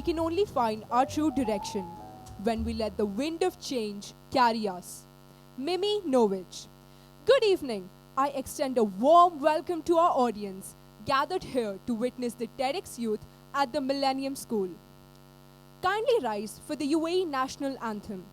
can only find our true direction when we let the wind of change carry us. Mimi Novich. Good evening. I extend a warm welcome to our audience gathered here to witness the TEDx youth at the Millennium School. Kindly rise for the UAE National Anthem.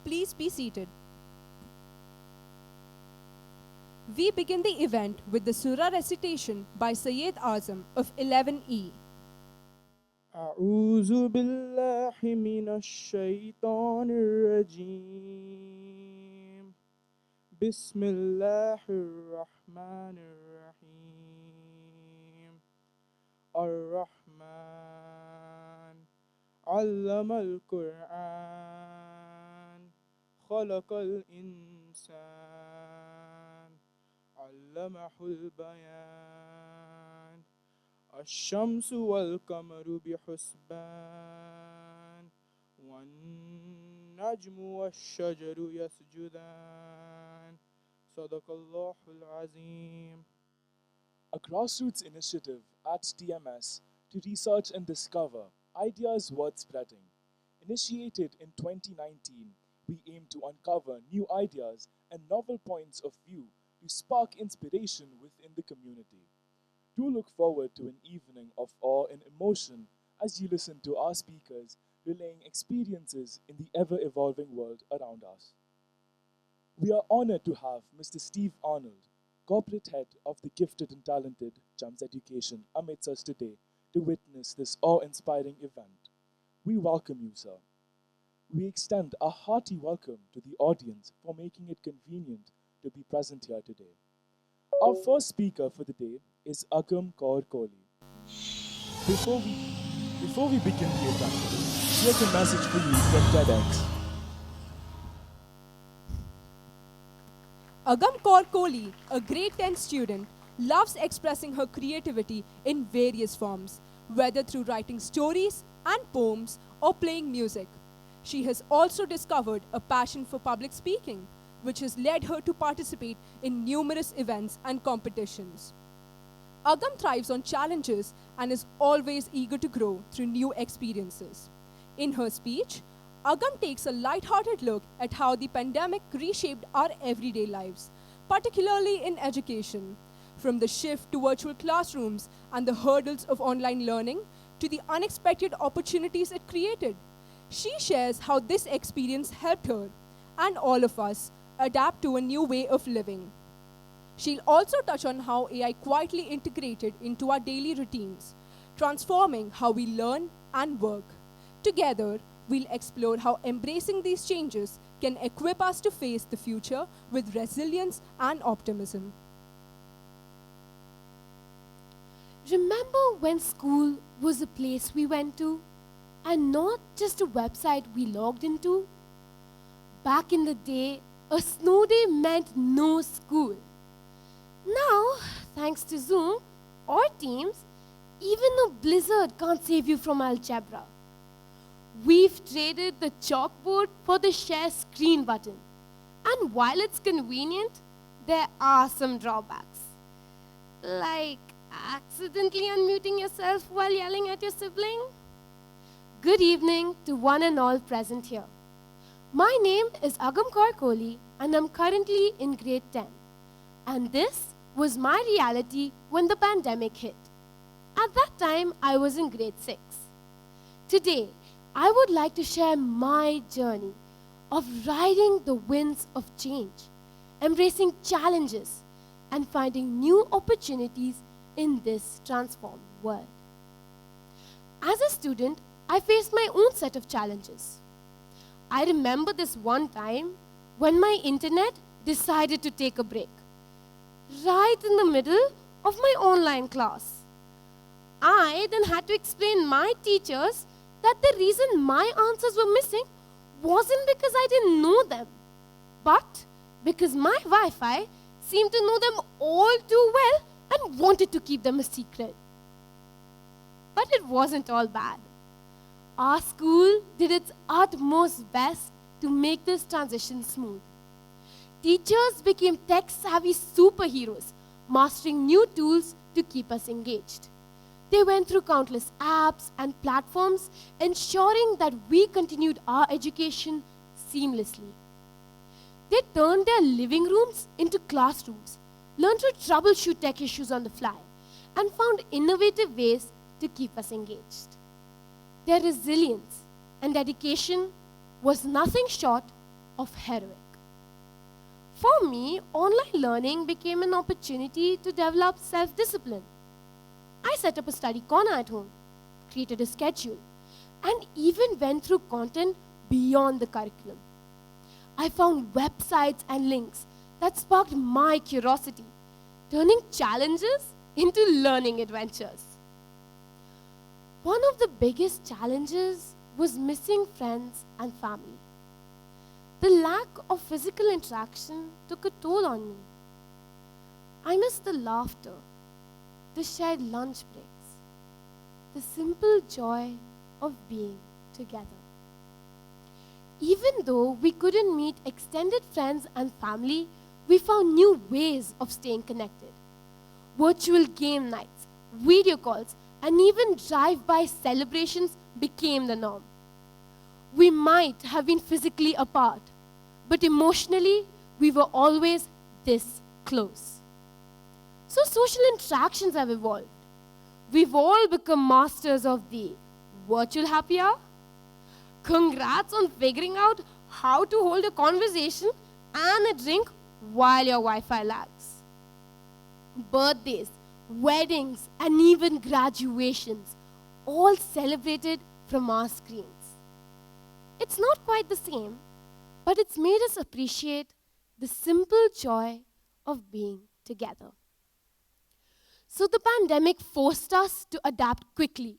Please be seated. We begin the event with the surah recitation by Sayyid Azam of 11E. أعوذ بالله من الشيطان الرجيم بسم الله الرحمن الرحيم الرحمن علم القرآن خلق الإنسان علمه البيان الشمس والقمر بحسبان والنجم والشجر يسجدان صدق الله العظيم. A grassroots initiative at TMS to research and discover ideas worth spreading. Initiated in 2019, we aim to uncover new ideas and novel points of view to spark inspiration within the community. Do look forward to an evening of awe and emotion as you listen to our speakers relaying experiences in the ever-evolving world around us. We are honored to have Mr. Steve Arnold, corporate head of the gifted and talented GEMS Education, amidst us today to witness this awe-inspiring event. We welcome you, sir. We extend a hearty welcome to the audience for making it convenient to be present here today. Our first speaker for the day is Agam Kaur Kohli. Before we begin the event, here's a message for you from TEDx. Agam Kaur Kohli, a grade 10 student, loves expressing her creativity in various forms, whether through writing stories and poems or playing music. She has also discovered a passion for public speaking, which has led her to participate in numerous events and competitions. Agam thrives on challenges and is always eager to grow through new experiences. In her speech, Agam takes a light-hearted look at how the pandemic reshaped our everyday lives, particularly in education, from the shift to virtual classrooms and the hurdles of online learning to the unexpected opportunities it created. She shares how this experience helped her and all of us adapt to a new way of living. She'll also touch on how AI quietly integrated into our daily routines, transforming how we learn and work. Together, we'll explore how embracing these changes can equip us to face the future with resilience and optimism. Remember when school was a place we went to and not just a website we logged into? Back in the day, a snow day meant no school. Now, thanks to Zoom or Teams, even a blizzard can't save you from algebra. We've traded the chalkboard for the share screen button. And while it's convenient, there are some drawbacks. Like accidentally unmuting yourself while yelling at your sibling. Good evening to one and all present here. My name is Agam Kaur Kohli and I'm currently in grade 10. And this was my reality when the pandemic hit. At that time, I was in grade 6. Today, I would like to share my journey of riding the winds of change, embracing challenges, and finding new opportunities in this transformed world. As a student, I faced my own set of challenges. I remember this one time when my internet decided to take a break, right in the middle of my online class. I then had to explain my teachers that the reason my answers were missing wasn't because I didn't know them, but because my Wi-Fi seemed to know them all too well and wanted to keep them a secret. But it wasn't all bad. Our school did its utmost best to make this transition smooth. Teachers became tech-savvy superheroes, mastering new tools to keep us engaged. They went through countless apps and platforms, ensuring that we continued our education seamlessly. They turned their living rooms into classrooms, learned to troubleshoot tech issues on the fly, and found innovative ways to keep us engaged. Their resilience and dedication was nothing short of heroic. For me, online learning became an opportunity to develop self-discipline. I set up a study corner at home, created a schedule, and even went through content beyond the curriculum. I found websites and links that sparked my curiosity, turning challenges into learning adventures. One of the biggest challenges was missing friends and family. The lack of physical interaction took a toll on me. I missed the laughter, the shared lunch breaks, the simple joy of being together. Even though we couldn't meet extended friends and family, we found new ways of staying connected. Virtual game nights, video calls, and even drive-by celebrations became the norm. We might have been physically apart, but emotionally, we were always this close. So social interactions have evolved. We've all become masters of the virtual happy hour. Congrats on figuring out how to hold a conversation and a drink while your Wi-Fi lags. Birthdays, weddings, and even graduations, all celebrated from our screens. It's not quite the same, but it's made us appreciate the simple joy of being together. So the pandemic forced us to adapt quickly.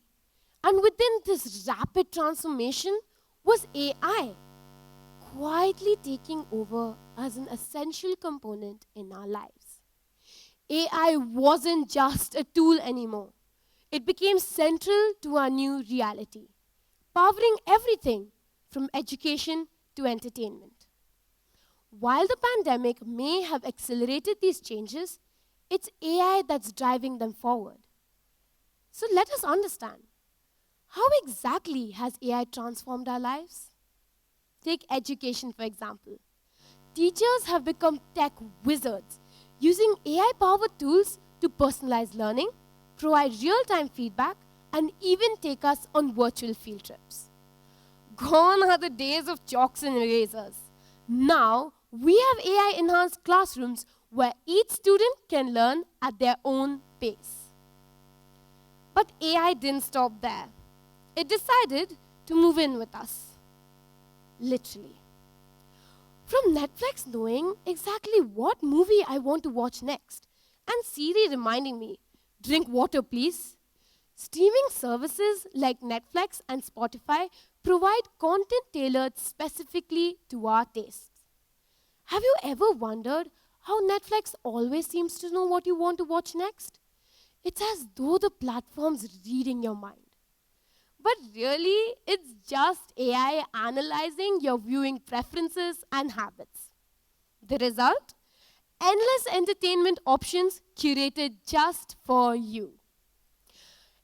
And within this rapid transformation was AI, quietly taking over as an essential component in our lives. AI wasn't just a tool anymore. It became central to our new reality, powering everything from education to entertainment. While the pandemic may have accelerated these changes, it's AI that's driving them forward. So let us understand, how exactly has AI transformed our lives? Take education, for example. Teachers have become tech wizards, using AI-powered tools to personalize learning, provide real-time feedback, and even take us on virtual field trips. Gone are the days of chalks and erasers. Now, we have AI-enhanced classrooms where each student can learn at their own pace. But AI didn't stop there. It decided to move in with us. Literally. From Netflix knowing exactly what movie I want to watch next, and Siri reminding me, drink water please. Streaming services like Netflix and Spotify provide content tailored specifically to our tastes. Have you ever wondered how Netflix always seems to know what you want to watch next? It's as though the platform's reading your mind. But really, it's just AI analyzing your viewing preferences and habits. The result? Endless entertainment options curated just for you.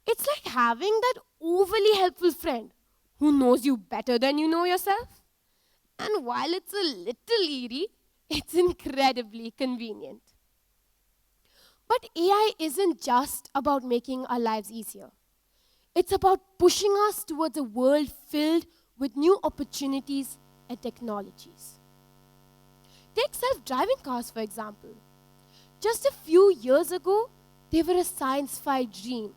It's like having that overly helpful friend who knows you better than you know yourself. And while it's a little eerie, it's incredibly convenient. But AI isn't just about making our lives easier. It's about pushing us towards a world filled with new opportunities and technologies. Take self-driving cars, for example. Just a few years ago, they were a science-fi dream.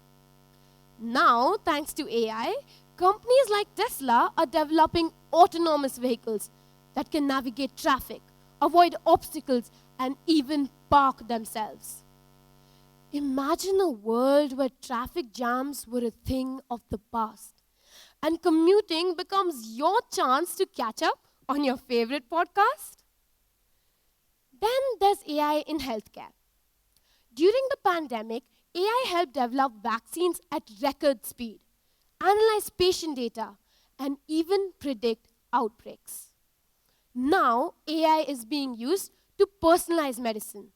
Now, thanks to AI, companies like Tesla are developing autonomous vehicles that can navigate traffic, avoid obstacles, and even park themselves. Imagine a world where traffic jams were a thing of the past and commuting becomes your chance to catch up on your favorite podcast. Then there's AI in healthcare. During the pandemic, AI helped develop vaccines at record speed, analyze patient data, and even predict outbreaks. Now, AI is being used to personalize medicine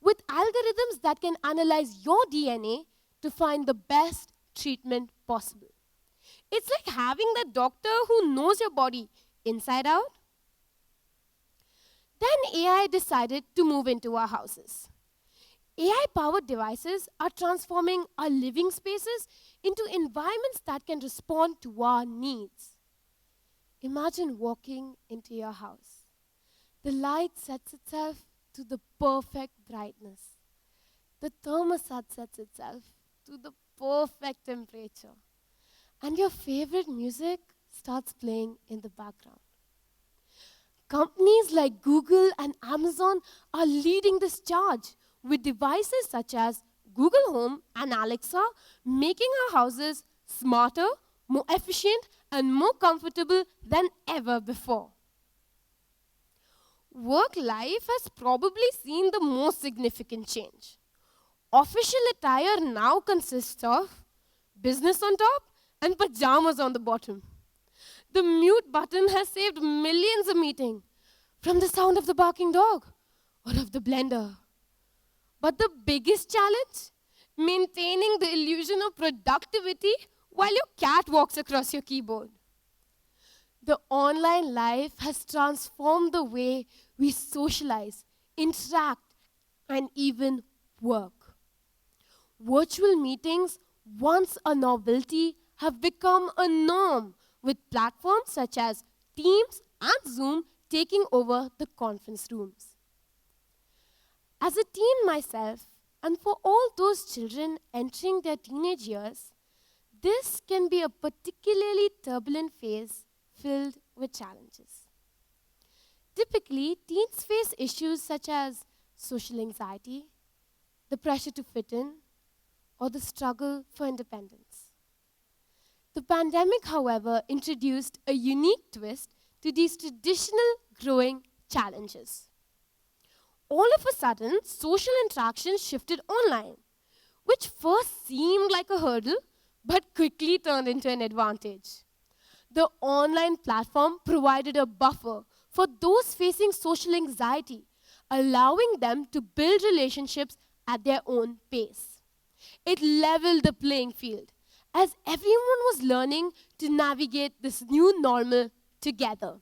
with algorithms that can analyze your DNA to find the best treatment possible. It's like having that doctor who knows your body inside out. Then AI decided to move into our houses. AI-powered devices are transforming our living spaces into environments that can respond to our needs. Imagine walking into your house. The light sets itself to the perfect brightness. The thermostat sets itself to the perfect temperature. And your favorite music starts playing in the background. Companies like Google and Amazon are leading this charge with devices such as Google Home and Alexa, making our houses smarter, more efficient, and more comfortable than ever before. Work life has probably seen the most significant change. Official attire now consists of business on top and pajamas on the bottom. The mute button has saved millions a meeting, from the sound of the barking dog or of the blender. But the biggest challenge? Maintaining the illusion of productivity while your cat walks across your keyboard. The online life has transformed the way we socialize, interact, and even work. Virtual meetings, once a novelty, have become a norm, with platforms such as Teams and Zoom taking over the conference rooms. As a teen myself, and for all those children entering their teenage years, this can be a particularly turbulent phase filled with challenges. Typically, teens face issues such as social anxiety, the pressure to fit in, or the struggle for independence. The pandemic, however, introduced a unique twist to these traditional growing challenges. All of a sudden, social interaction shifted online, which first seemed like a hurdle, but quickly turned into an advantage. The online platform provided a buffer for those facing social anxiety, allowing them to build relationships at their own pace. It leveled the playing field, as everyone was learning to navigate this new normal together.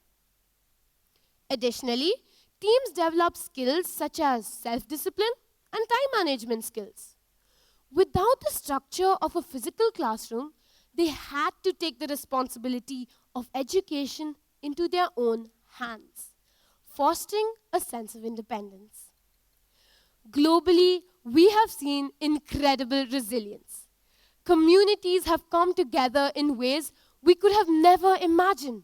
Additionally, teams developed skills such as self-discipline and time management skills. Without the structure of a physical classroom, they had to take the responsibility of education into their own hands, fostering a sense of independence. Globally, we have seen incredible resilience. Communities have come together in ways we could have never imagined.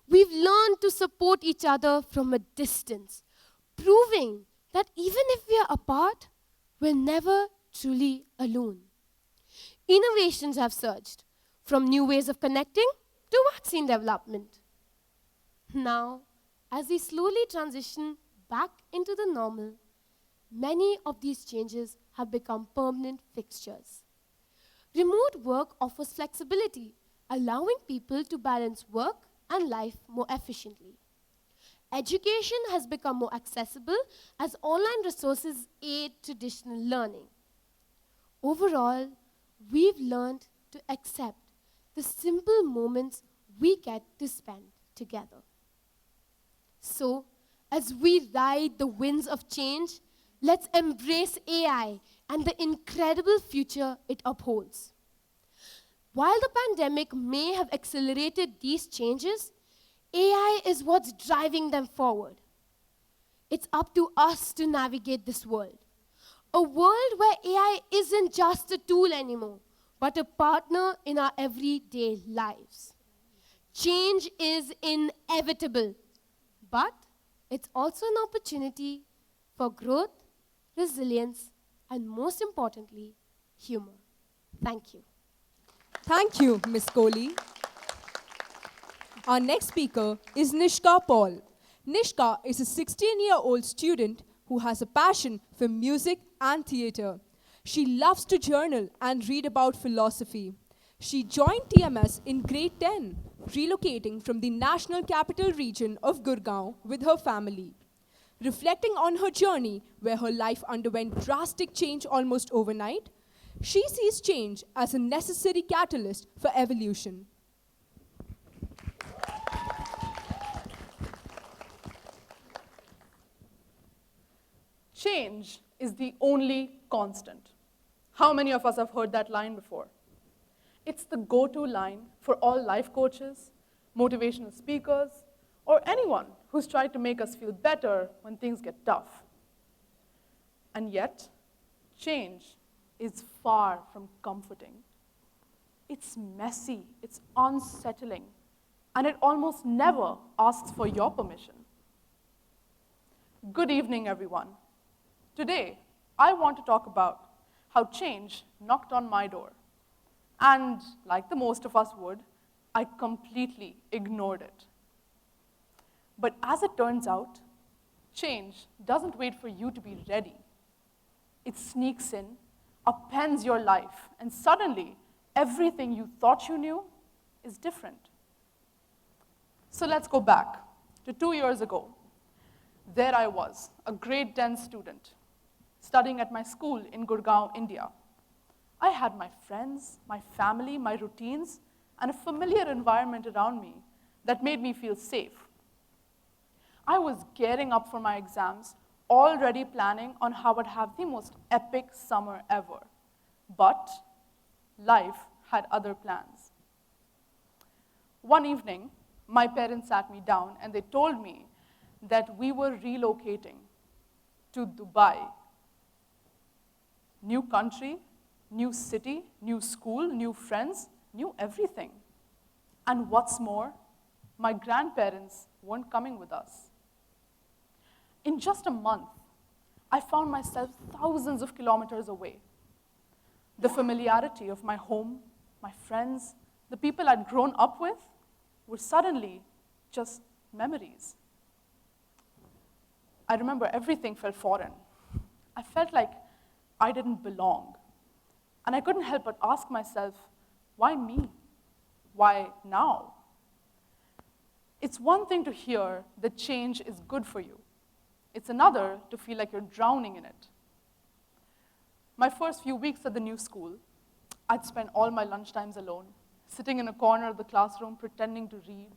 We've learned to support each other from a distance, proving that even if we are apart, we're never truly alone. Innovations have surged, from new ways of connecting to vaccine development. Now, as we slowly transition back into the normal, many of these changes have become permanent fixtures. Remote work offers flexibility, allowing people to balance work and life more efficiently. Education has become more accessible as online resources aid traditional learning. Overall, we've learned to accept the simple moments we get to spend together. So, as we ride the winds of change, let's embrace AI and the incredible future it upholds. While the pandemic may have accelerated these changes, AI is what's driving them forward. It's up to us to navigate this world. A world where AI isn't just a tool anymore, but a partner in our everyday lives. Change is inevitable, but it's also an opportunity for growth, resilience, and most importantly, humor. Thank you. Thank you, Ms. Kohli. Our next speaker is Nishka Paul. Nishka is a 16-year-old student who has a passion for music and theatre. She loves to journal and read about philosophy. She joined TMS in grade 10, relocating from the National Capital Region of Gurgaon with her family. Reflecting on her journey, where her life underwent drastic change almost overnight, she sees change as a necessary catalyst for evolution. Change is the only constant. How many of us have heard that line before? It's the go-to line for all life coaches, motivational speakers, or anyone who's tried to make us feel better when things get tough. And yet, change is far from comforting. It's messy, it's unsettling, and it almost never asks for your permission. Good evening, everyone. Today, I want to talk about how change knocked on my door. And like the most of us would, I completely ignored it. But as it turns out, change doesn't wait for you to be ready. It sneaks in, upends your life, and suddenly, everything you thought you knew is different. So let's go back to 2 years ago. There I was, a grade 10 student, studying at my school in Gurgaon, India. I had my friends, my family, my routines, and a familiar environment around me that made me feel safe. I was gearing up for my exams, already planning on how I'd have the most epic summer ever. But life had other plans. One evening, my parents sat me down and they told me that we were relocating to Dubai. New country, new city, new school, new friends, new everything. And what's more, my grandparents weren't coming with us. In just a month, I found myself thousands of kilometers away. The familiarity of my home, my friends, the people I'd grown up with were suddenly just memories. I remember everything felt foreign. I felt like I didn't belong. And I couldn't help but ask myself, why me? Why now? It's one thing to hear that change is good for you. It's another to feel like you're drowning in it. My first few weeks at the new school, I'd spend all my lunchtimes alone, sitting in a corner of the classroom pretending to read.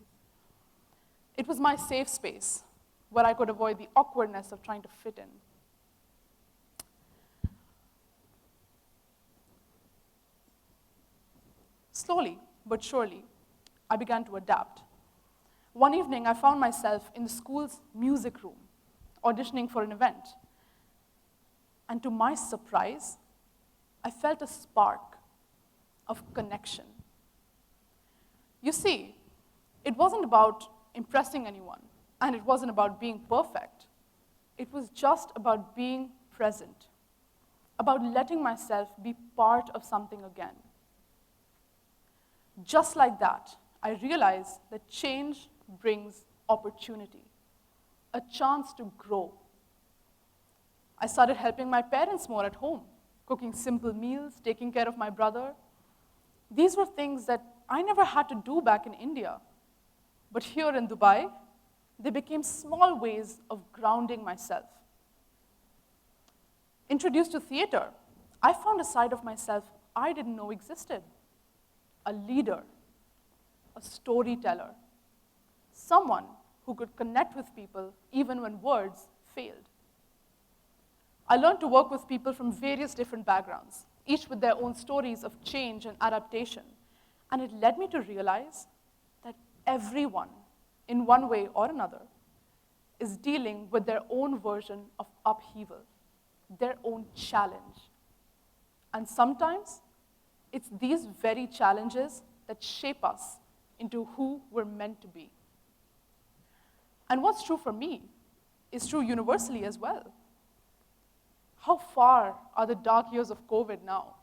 It was my safe space, where I could avoid the awkwardness of trying to fit in. Slowly but surely, I began to adapt. One evening, I found myself in the school's music room, auditioning for an event. And to my surprise, I felt a spark of connection. You see, it wasn't about impressing anyone, and it wasn't about being perfect. It was just about being present, about letting myself be part of something again. Just like that, I realized that change brings opportunity, a chance to grow. I started helping my parents more at home, cooking simple meals, taking care of my brother. These were things that I never had to do back in India. But here in Dubai, they became small ways of grounding myself. Introduced to theater, I found a side of myself I didn't know existed. A leader, a storyteller, someone who could connect with people even when words failed. I learned to work with people from various different backgrounds, each with their own stories of change and adaptation. And it led me to realize that everyone, in one way or another, is dealing with their own version of upheaval, their own challenge. And sometimes, it's these very challenges that shape us into who we're meant to be. And what's true for me is true universally as well. How far are the dark years of COVID now?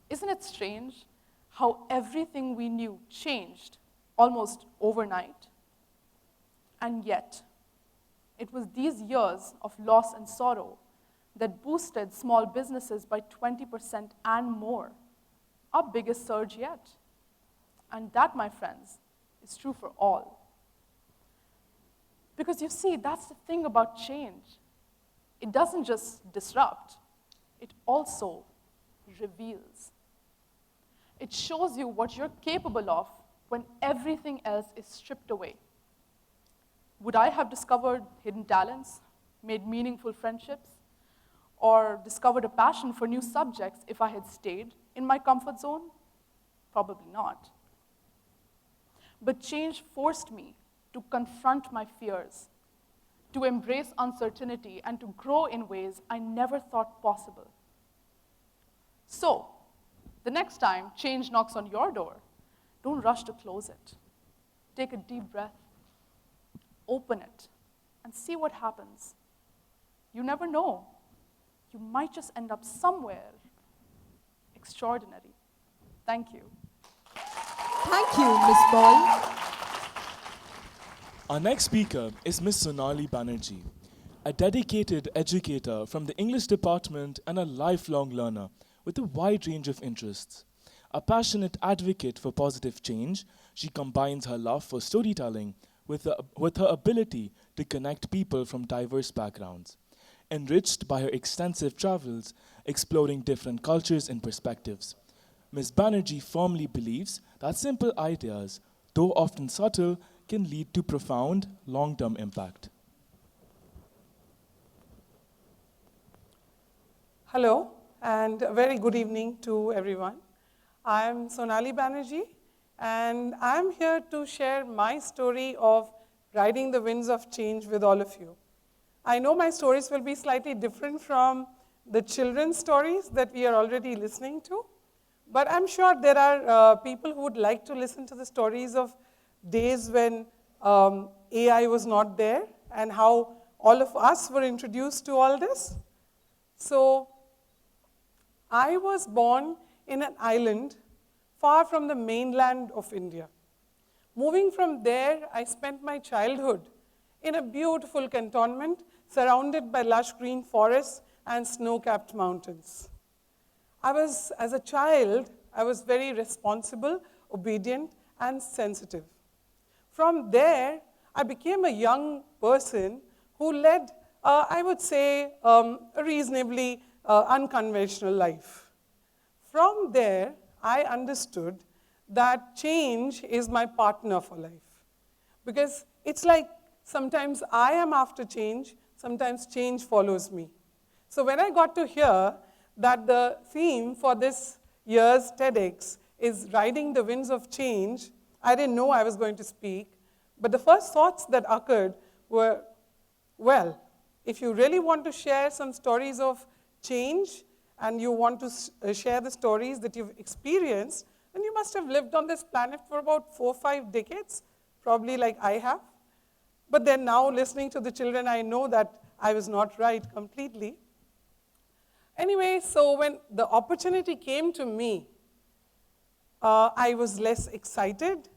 Isn't it strange how everything we knew changed almost overnight? And yet, it was these years of loss and sorrow that boosted small businesses by 20% and more, our biggest surge yet. And that, my friends, is true for all. Because you see, that's the thing about change. It doesn't just disrupt, it also reveals. It shows you what you're capable of when everything else is stripped away. Would I have discovered hidden talents, made meaningful friendships, or discovered a passion for new subjects if I had stayed in my comfort zone? Probably not. But change forced me to confront my fears, to embrace uncertainty, and to grow in ways I never thought possible. So, the next time change knocks on your door, don't rush to close it. Take a deep breath, open it, and see what happens. You never know. You might just end up somewhere extraordinary. Thank you. Thank you, Miss Paul. Our next speaker is Miss Sonali Banerjee, a dedicated educator from the English department and a lifelong learner with a wide range of interests. A passionate advocate for positive change, she combines her love for storytelling with her ability to connect people from diverse backgrounds. Enriched by her extensive travels, exploring different cultures and perspectives, Ms. Banerjee firmly believes that simple ideas, though often subtle, can lead to profound, long-term impact. Hello, and a very good evening to everyone. I'm Sonali Banerjee, and I'm here to share my story of riding the winds of change with all of you. I know my stories will be slightly different from the children's stories that we are already listening to, but I'm sure there are people who would like to listen to the stories of days when AI was not there and how all of us were introduced to all this. So, I was born in an island far from the mainland of India. Moving from there, I spent my childhood in a beautiful cantonment surrounded by lush green forests and snow-capped mountains. As a child, I was very responsible, obedient, and sensitive. From there, I became a young person who led, I would say, a reasonably unconventional life. From there, I understood that change is my partner for life. Because it's like sometimes I am after change, sometimes change follows me. So when I got to hear that the theme for this year's TEDx is riding the winds of change, I didn't know I was going to speak, but the first thoughts that occurred were, well, if you really want to share some stories of change and you want to share the stories that you've experienced, then you must have lived on this planet for about 4 or 5 decades, probably like I have. But then now listening to the children, I know that I was not right completely. Anyway, so when the opportunity came to me, I was less excited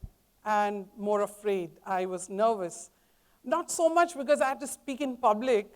and more afraid. I was nervous. Not so much because I had to speak in public,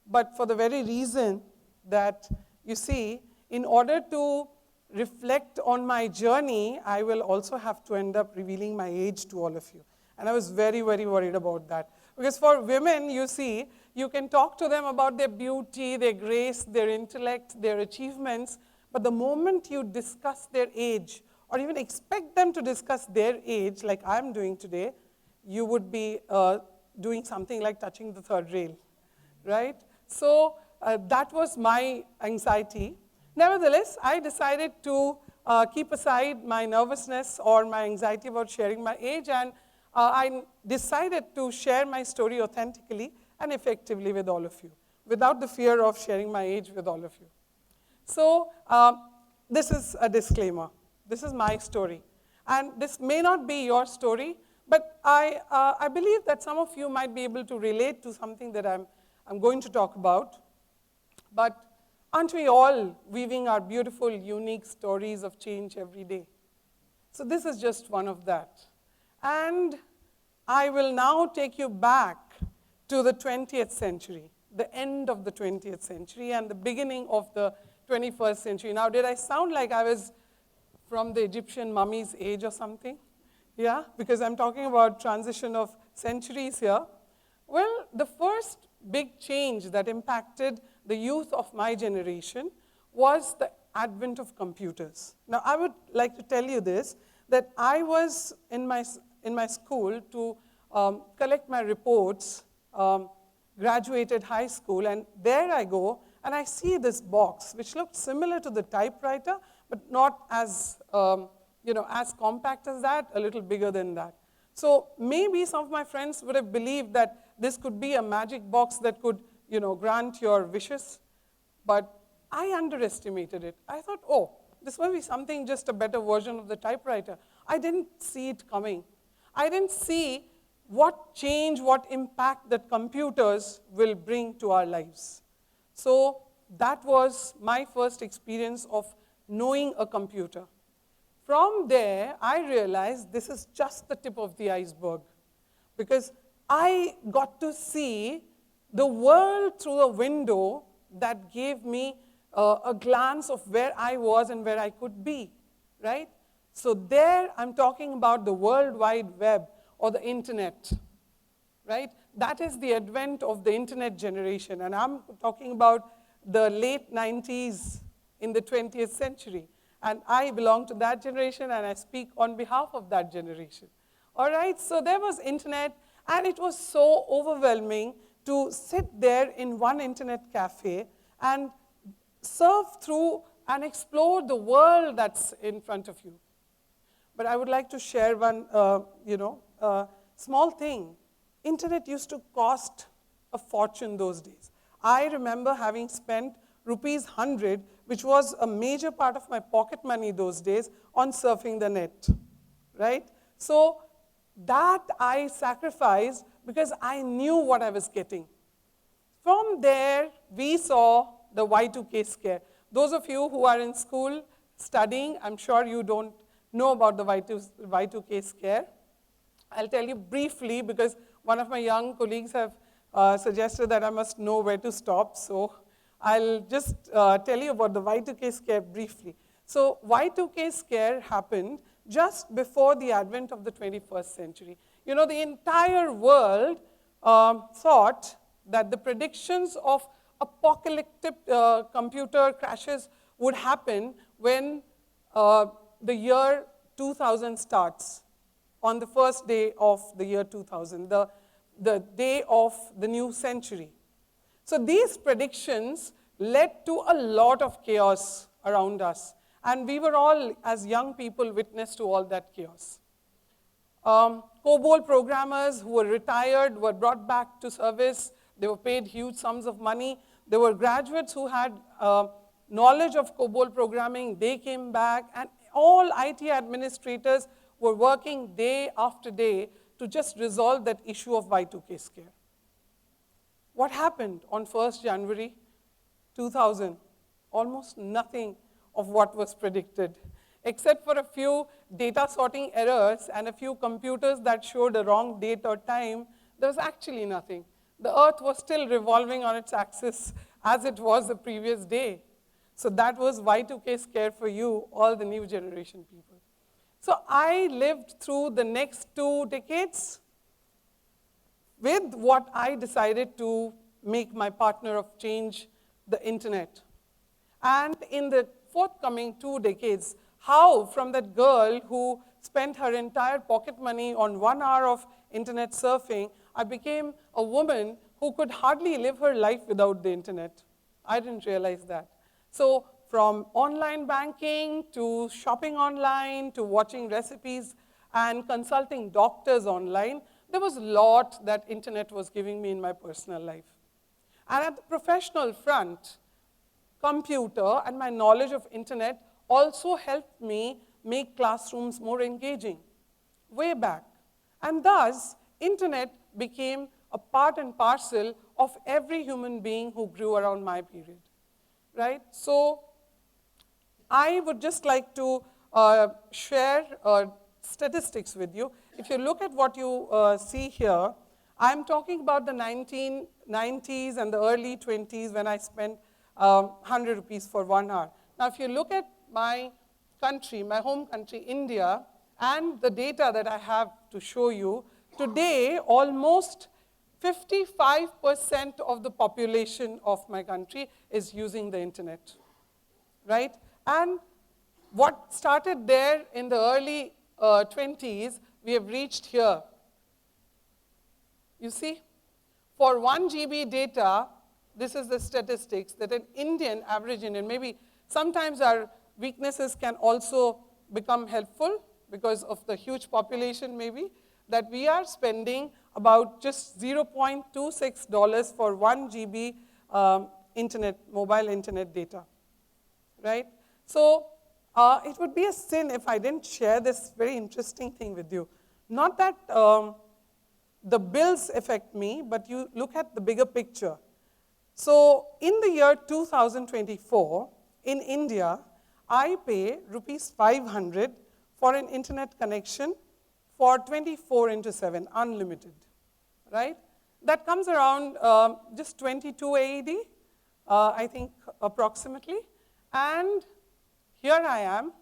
but for the very reason that, you see, in order to reflect on my journey, I will also have to end up revealing my age to all of you. And I was very, very worried about that. Because for women, you see, you can talk to them about their beauty, their grace, their intellect, their achievements, but the moment you discuss their age, or even expect them to discuss their age, like I'm doing today, you would be doing something like touching the third rail, right? So that was my anxiety. Nevertheless, I decided to keep aside my nervousness or my anxiety about sharing my age, and I decided to share my story authentically and effectively with all of you, without the fear of sharing my age with all of you. So this is a disclaimer. This is my story. And this may not be your story, but I believe that some of you might be able to relate to something that I'm going to talk about. But aren't we all weaving our beautiful, unique stories of change every day? So this is just one of that. And I will now take you back to the 20th century, the end of the 20th century and the beginning of the 21st century. Now, did I sound like I was from the Egyptian mummy's age or something? Yeah, because I'm talking about transition of centuries here. Well, the first big change that impacted the youth of my generation was the advent of computers. Now, I would like to tell you this, that I was in my school to collect my reports, graduated high school, and there I go, and I see this box, which looked similar to the typewriter, but not as, as compact as that, a little bigger than that. So maybe some of my friends would have believed that this could be a magic box that could, grant your wishes, but I underestimated it. I thought, oh, this must be something, just a better version of the typewriter. I didn't see it coming. I didn't see what change, what impact that computers will bring to our lives. So that was my first experience of knowing a computer. From there, I realized this is just the tip of the iceberg, because I got to see the world through a window that gave me a glance of where I was and where I could be, right? So there, I'm talking about the World Wide Web or the internet, right? That is the advent of the internet generation, and I'm talking about the late 90s in the 20th century. And I belong to that generation, and I speak on behalf of that generation. All right, so there was internet, and it was so overwhelming to sit there in one internet cafe and surf through and explore the world that's in front of you. But I would like to share one, small thing. Internet used to cost a fortune those days. I remember having spent rupees 100, which was a major part of my pocket money those days, on surfing the net, right? So that I sacrificed because I knew what I was getting. From there, we saw the Y2K scare. Those of you who are in school studying, I'm sure you don't know about the Y2K scare. I'll tell you briefly, because one of my young colleagues have suggested that I must know where to stop. So I'll just tell you about the Y2K scare briefly. So Y2K scare happened just before the advent of the 21st century. The entire world thought that the predictions of apocalyptic computer crashes would happen when the year 2000 starts, on the first day of the year 2000, the day of the new century. So these predictions led to a lot of chaos around us. And we were all, as young people, witness to all that chaos. COBOL programmers who were retired were brought back to service. They were paid huge sums of money. There were graduates who had knowledge of COBOL programming. They came back. And all IT administrators were working day after day to just resolve that issue of Y2K scare. What happened on 1st January 2000? Almost nothing of what was predicted, except for a few data sorting errors and a few computers that showed a wrong date or time. There was actually nothing. The Earth was still revolving on its axis as it was the previous day. So that was Y2K scare for you, all the new generation people. So I lived through the next 2 decades with what I decided to make my partner of change, the internet. And in the forthcoming 2 decades, how from that girl who spent her entire pocket money on 1 hour of internet surfing, I became a woman who could hardly live her life without the internet. I didn't realize that. So from online banking to shopping online to watching recipes and consulting doctors online, there was a lot that internet was giving me in my personal life. And at the professional front, computer and my knowledge of internet also helped me make classrooms more engaging way back. And thus, internet became a part and parcel of every human being who grew around my period, right? So I would just like to share statistics with you. If you look at what you see here, I'm talking about the 1990s and the early 20s when I spent 100 rupees for 1 hour. Now, if you look at my country, my home country, India, and the data that I have to show you, today almost 55% of the population of my country is using the internet, right? And what started there in the early 20s, we have reached here. You see, for 1 GB data, this is the statistics that an Indian, average Indian, maybe sometimes our weaknesses can also become helpful because of the huge population maybe, that we are spending about just $0.26 for 1 GB internet, mobile internet data, right? So it would be a sin if I didn't share this very interesting thing with you. Not that the bills affect me, but you look at the bigger picture. So in the year 2024, in India, I pay rupees 500 for an internet connection for 24/7, unlimited, right? That comes around just 22 AED, I think approximately. And here I am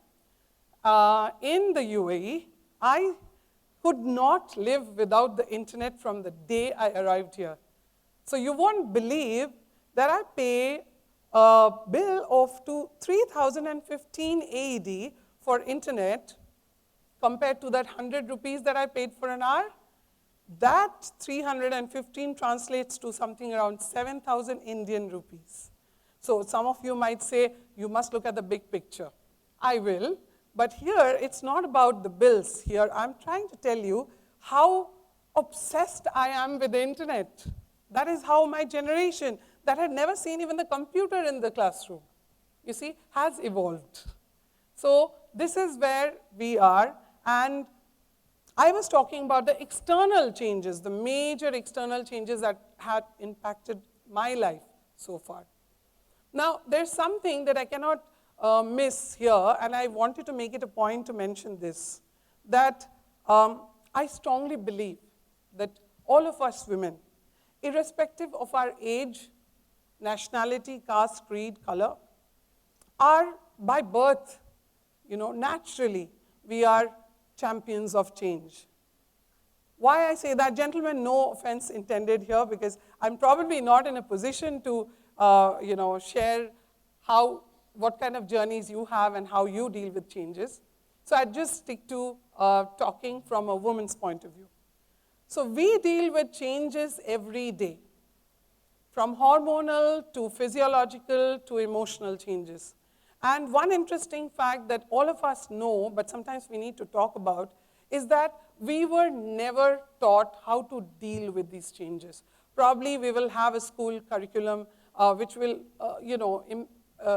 in the UAE. I could not live without the internet from the day I arrived here. So you won't believe that I pay a bill of 3,015 AED for internet compared to that 100 rupees that I paid for an hour. That 315 translates to something around 7,000 Indian rupees. So some of you might say, you must look at the big picture. I will, but here it's not about the bills. Here I'm trying to tell you how obsessed I am with the internet. That is how my generation, that had never seen even the computer in the classroom, you see, has evolved. So this is where we are, and I was talking about the external changes, the major external changes that had impacted my life so far. Now, there's something that I cannot miss here, and I wanted to make it a point to mention this, that I strongly believe that all of us women, irrespective of our age, nationality, caste, creed, color, are by birth, naturally, we are champions of change. Why I say that, gentlemen, no offense intended here, because I'm probably not in a position to, share what kind of journeys you have and how you deal with changes. So I just stick to talking from a woman's point of view. So we deal with changes every day, from hormonal to physiological to emotional changes. And one interesting fact that all of us know, but sometimes we need to talk about, is that we were never taught how to deal with these changes. Probably we will have a school curriculum which will,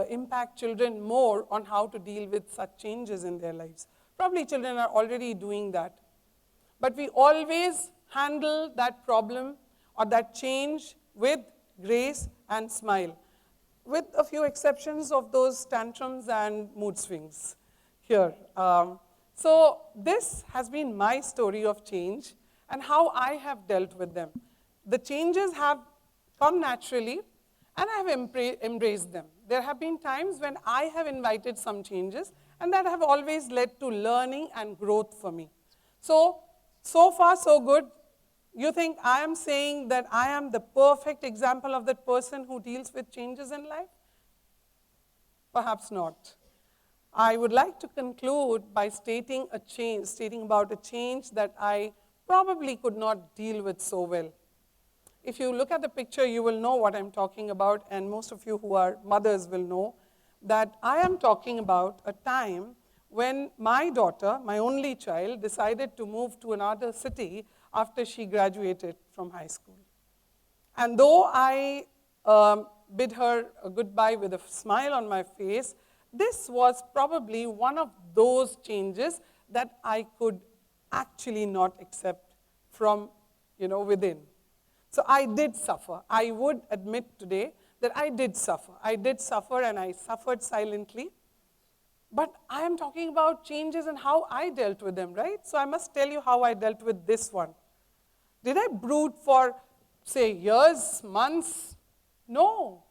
impact children more on how to deal with such changes in their lives. Probably children are already doing that. But we always handle that problem or that change with grace and smile, with a few exceptions of those tantrums and mood swings here. So this has been my story of change and how I have dealt with them. The changes have come naturally, and I have embraced them. There have been times when I have invited some changes, and that have always led to learning and growth for me. So far, so good. You think I am saying that I am the perfect example of that person who deals with changes in life? Perhaps not. I would like to conclude by stating about a change that I probably could not deal with so well. If you look at the picture, you will know what I'm talking about, and most of you who are mothers will know that I am talking about a time when my daughter, my only child, decided to move to another city after she graduated from high school. And though I bid her a goodbye with a smile on my face, this was probably one of those changes that I could actually not accept from, within. So I did suffer. I would admit today that I did suffer. I did suffer, and I suffered silently. But I am talking about changes and how I dealt with them, right? So I must tell you how I dealt with this one. Did I brood for, say, years, months? No.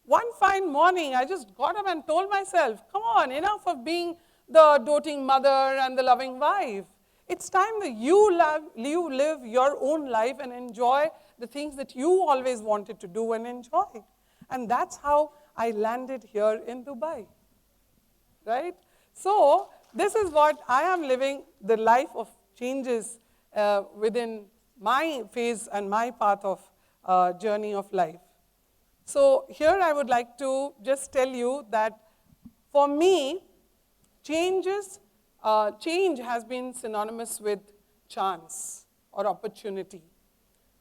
One fine morning, I just got up and told myself, come on, enough of being the doting mother and the loving wife. It's time that you live your own life and enjoy the things that you always wanted to do and enjoy. And that's how I landed here in Dubai, right? So this is what I am living, the life of changes within my phase and my path of journey of life. So here I would like to just tell you that for me, change has been synonymous with chance or opportunity.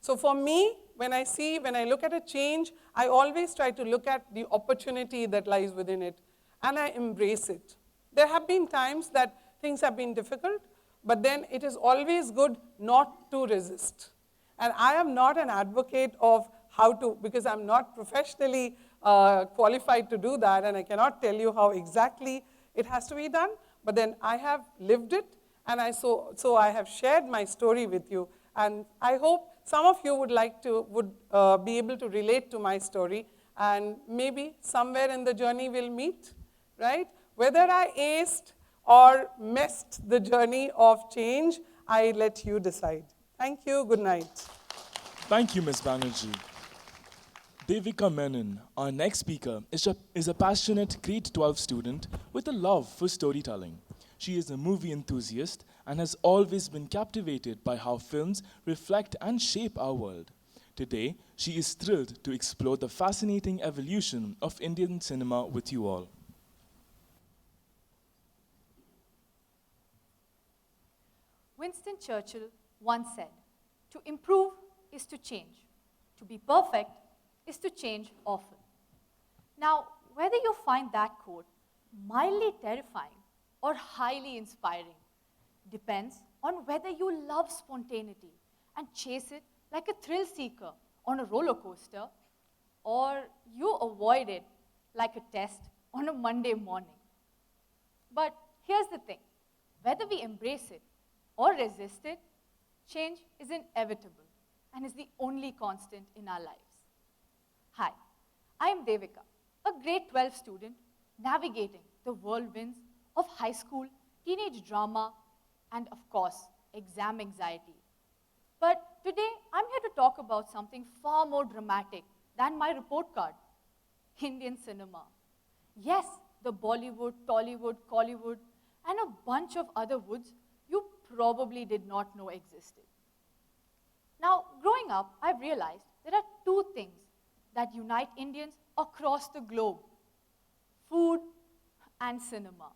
So for me, when I look at a change, I always try to look at the opportunity that lies within it, and I embrace it. There have been times that things have been difficult, but then it is always good not to resist. And I am not an advocate of how to, because I'm not professionally qualified to do that, and I cannot tell you how exactly it has to be done, but then I have lived it, and so I have shared my story with you. And I hope some of you would be able to relate to my story, and maybe somewhere in the journey we'll meet, right? Whether I aced or missed the journey of change, I let you decide. Thank you. Good night. Thank you, Ms. Banerjee. Devika Menon, our next speaker, is a passionate grade 12 student with a love for storytelling. She is a movie enthusiast and has always been captivated by how films reflect and shape our world. Today, she is thrilled to explore the fascinating evolution of Indian cinema with you all. Winston Churchill once said, "To improve is to change. To be perfect is to change often." Now, whether you find that quote mildly terrifying or highly inspiring depends on whether you love spontaneity and chase it like a thrill seeker on a roller coaster, or you avoid it like a test on a Monday morning. But here's the thing, whether we embrace it or resist it, change is inevitable and is the only constant in our lives. Hi, I am Devika, a grade 12 student navigating the whirlwinds of high school, teenage drama, and of course, exam anxiety. But today, I'm here to talk about something far more dramatic than my report card: Indian cinema. Yes, the Bollywood, Tollywood, Collywood, and a bunch of other woods you probably did not know existed. Now, growing up, I've realized there are two things that unite Indians across the globe: food and cinema.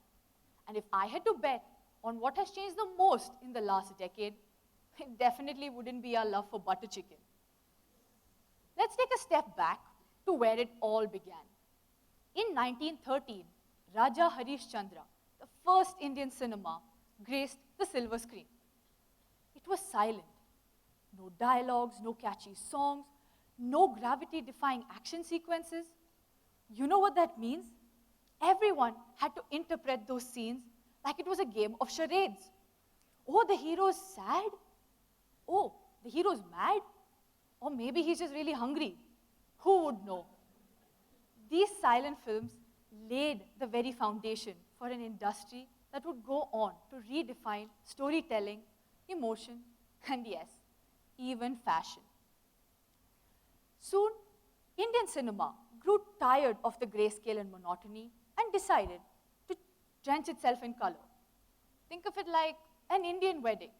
And if I had to bet on what has changed the most in the last decade, it definitely wouldn't be our love for butter chicken. Let's take a step back to where it all began. In 1913, Raja Harish Chandra, the first Indian cinema, graced the silver screen. It was silent. No dialogues, no catchy songs, no gravity-defying action sequences. You know what that means? Everyone had to interpret those scenes like it was a game of charades. Oh, the hero's sad? Oh, the hero's mad? Or maybe he's just really hungry. Who would know? These silent films laid the very foundation for an industry that would go on to redefine storytelling, emotion, and yes, even fashion. Soon, Indian cinema grew tired of the grayscale and monotony and decided to drench itself in color. Think of it like an Indian wedding,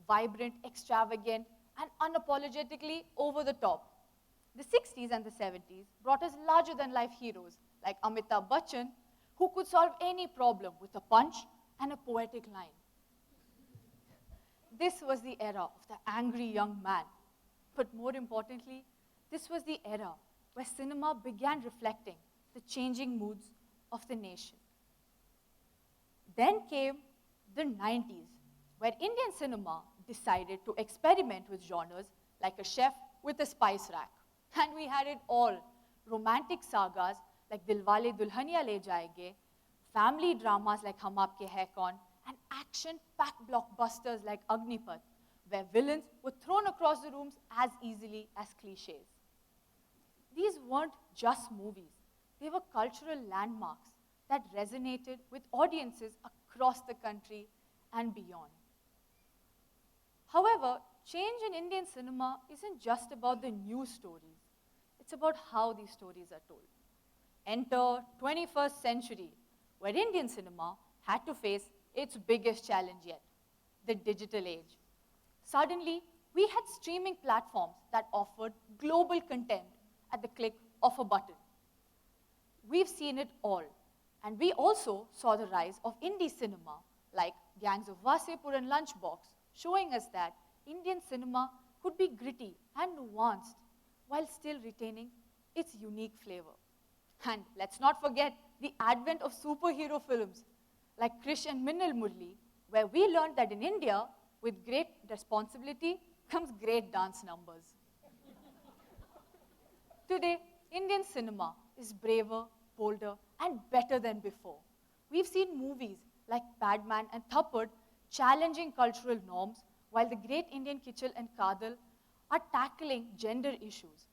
vibrant, extravagant, and unapologetically over the top. The 60s and the 70s brought us larger-than-life heroes like Amitabh Bachchan, who could solve any problem with a punch and a poetic line. This was the era of the angry young man. But more importantly, this was the era where cinema began reflecting the changing moods of the nation. Then came the 90s, where Indian cinema decided to experiment with genres like a chef with a spice rack. And we had it all. Romantic sagas like Dilwale Dulhaniya Le Jayenge, family dramas like Hum Aapke Hai Kaun, and action-packed blockbusters like Agnipath, where villains were thrown across the rooms as easily as cliches. These weren't just movies. They were cultural landmarks that resonated with audiences across the country and beyond. However, change in Indian cinema isn't just about the new stories. It's about how these stories are told. Enter 21st century, where Indian cinema had to face its biggest challenge yet, the digital age. Suddenly, we had streaming platforms that offered global content at the click of a button. We've seen it all, and we also saw the rise of indie cinema, like Gangs of Wasepur and Lunchbox, showing us that Indian cinema could be gritty and nuanced while still retaining its unique flavor. And let's not forget the advent of superhero films like Krish and Minnal Murli, where we learned that in India, with great responsibility comes great dance numbers. Today, Indian cinema is braver, bolder, and better than before. We've seen movies like Padman and Thappad challenging cultural norms, while the great Indian Kichal and Kadal are tackling gender issues.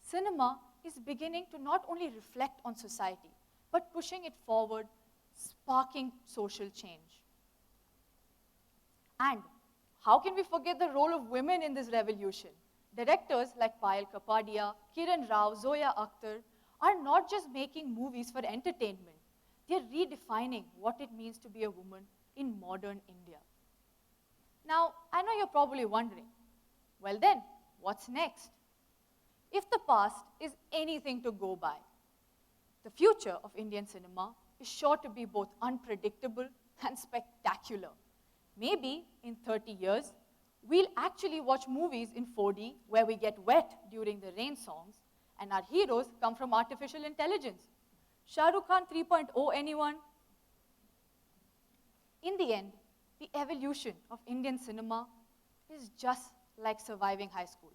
Cinema is beginning to not only reflect on society, but pushing it forward, sparking social change. And how can we forget the role of women in this revolution? Directors like Payal Kapadia, Kiran Rao, Zoya Akhtar are not just making movies for entertainment. They're redefining what it means to be a woman in modern India. Now, I know you're probably wondering, well then, what's next? If the past is anything to go by, the future of Indian cinema is sure to be both unpredictable and spectacular. Maybe in 30 years, we'll actually watch movies in 4D where we get wet during the rain songs and our heroes come from artificial intelligence. Shah Rukh Khan 3.0, anyone? In the end, the evolution of Indian cinema is just like surviving high school,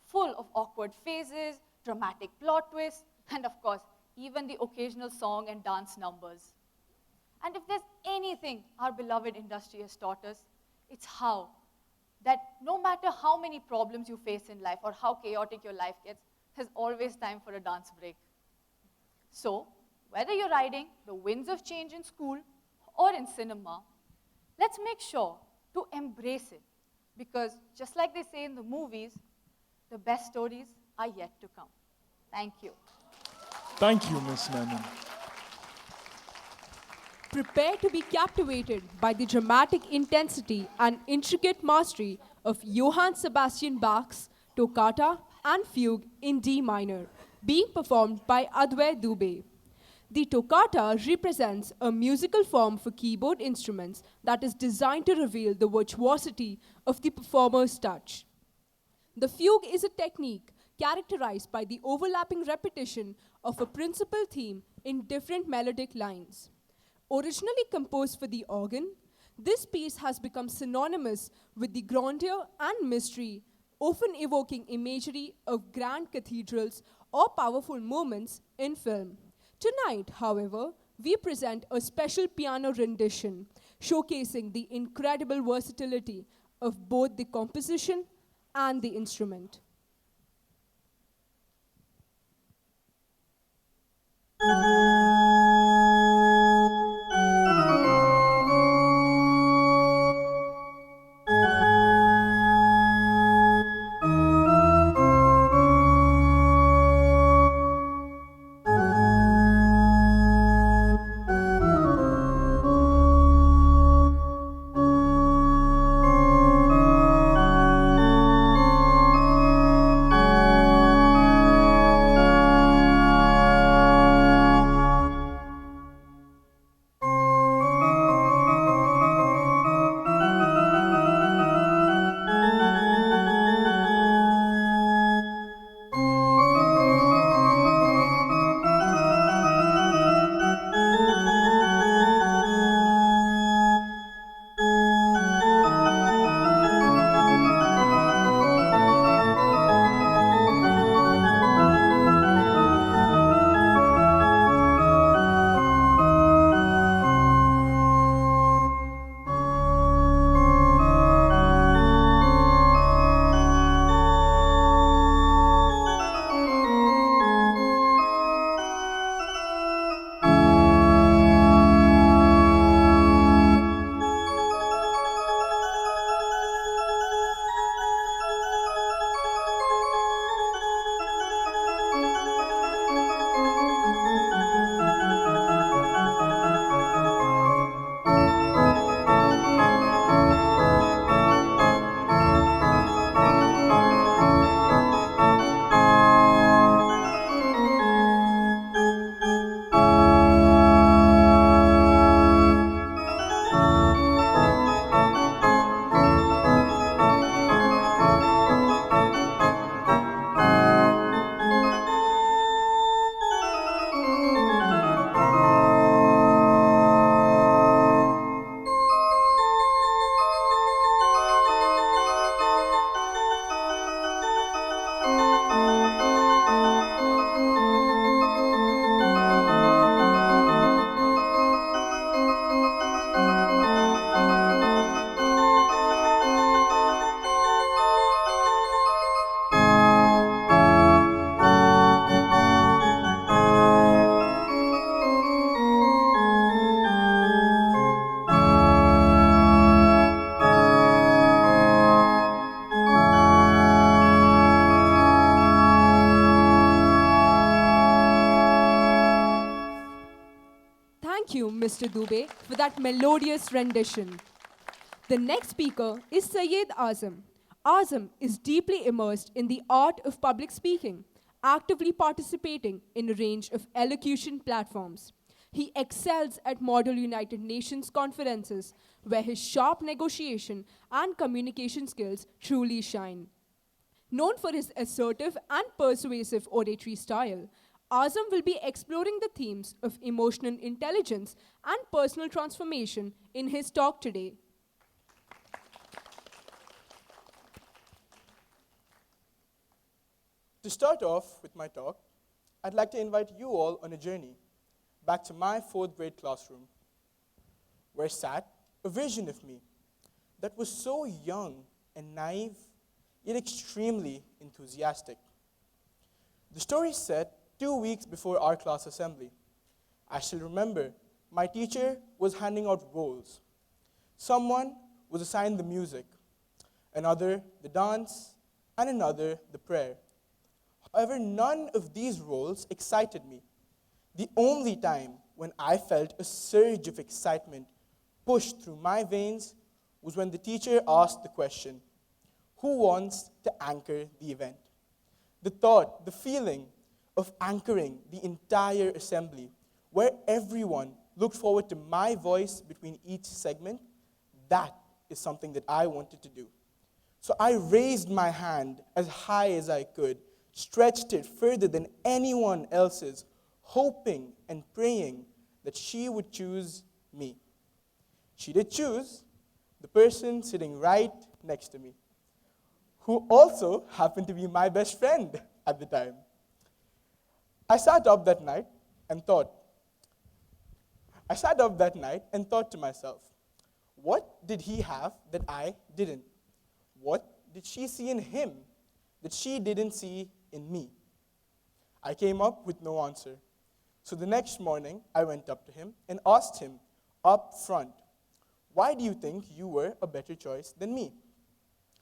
full of awkward phases, dramatic plot twists, and of course, even the occasional song and dance numbers. And if there's anything our beloved industry has taught us, it's how that no matter how many problems you face in life or how chaotic your life gets, there's always time for a dance break. So, whether you're riding the winds of change in school or in cinema, let's make sure to embrace it, because just like they say in the movies, the best stories are yet to come. Thank you. Thank you, Ms. Menon. Prepare to be captivated by the dramatic intensity and intricate mastery of Johann Sebastian Bach's Toccata and Fugue in D minor, being performed by Advay Dubey. The toccata represents a musical form for keyboard instruments that is designed to reveal the virtuosity of the performer's touch. The fugue is a technique characterized by the overlapping repetition of a principal theme in different melodic lines. Originally composed for the organ, this piece has become synonymous with the grandeur and mystery, often evoking imagery of grand cathedrals or powerful moments in film. Tonight, however, we present a special piano rendition showcasing the incredible versatility of both the composition and the instrument. Mr. Dubey, for that melodious rendition. The next speaker is Syed Azam. Azam is deeply immersed in the art of public speaking, actively participating in a range of elocution platforms. He excels at Model United Nations conferences, where his sharp negotiation and communication skills truly shine. Known for his assertive and persuasive oratory style, Azam will be exploring the themes of emotional intelligence and personal transformation in his talk today. To start off with my talk, I'd like to invite you all on a journey back to my 4th grade classroom, where sat a vision of me that was so young and naive, yet extremely enthusiastic. The story set 2 weeks before our class assembly. I still remember my teacher was handing out roles. Someone was assigned the music, another the dance, and another the prayer. However, none of these roles excited me. The only time when I felt a surge of excitement pushed through my veins was when the teacher asked the question, who wants to anchor the event? The thought, the feeling of anchoring the entire assembly, where everyone looked forward to my voice between each segment, that is something that I wanted to do. So I raised my hand as high as I could, stretched it further than anyone else's, hoping and praying that she would choose me. She did choose the person sitting right next to me, who also happened to be my best friend at the time. I sat up that night and thought to myself, what did he have that I didn't? What did she see in him that she didn't see in me? I came up with no answer. So the next morning, I went up to him and asked him up front, why do you think you were a better choice than me?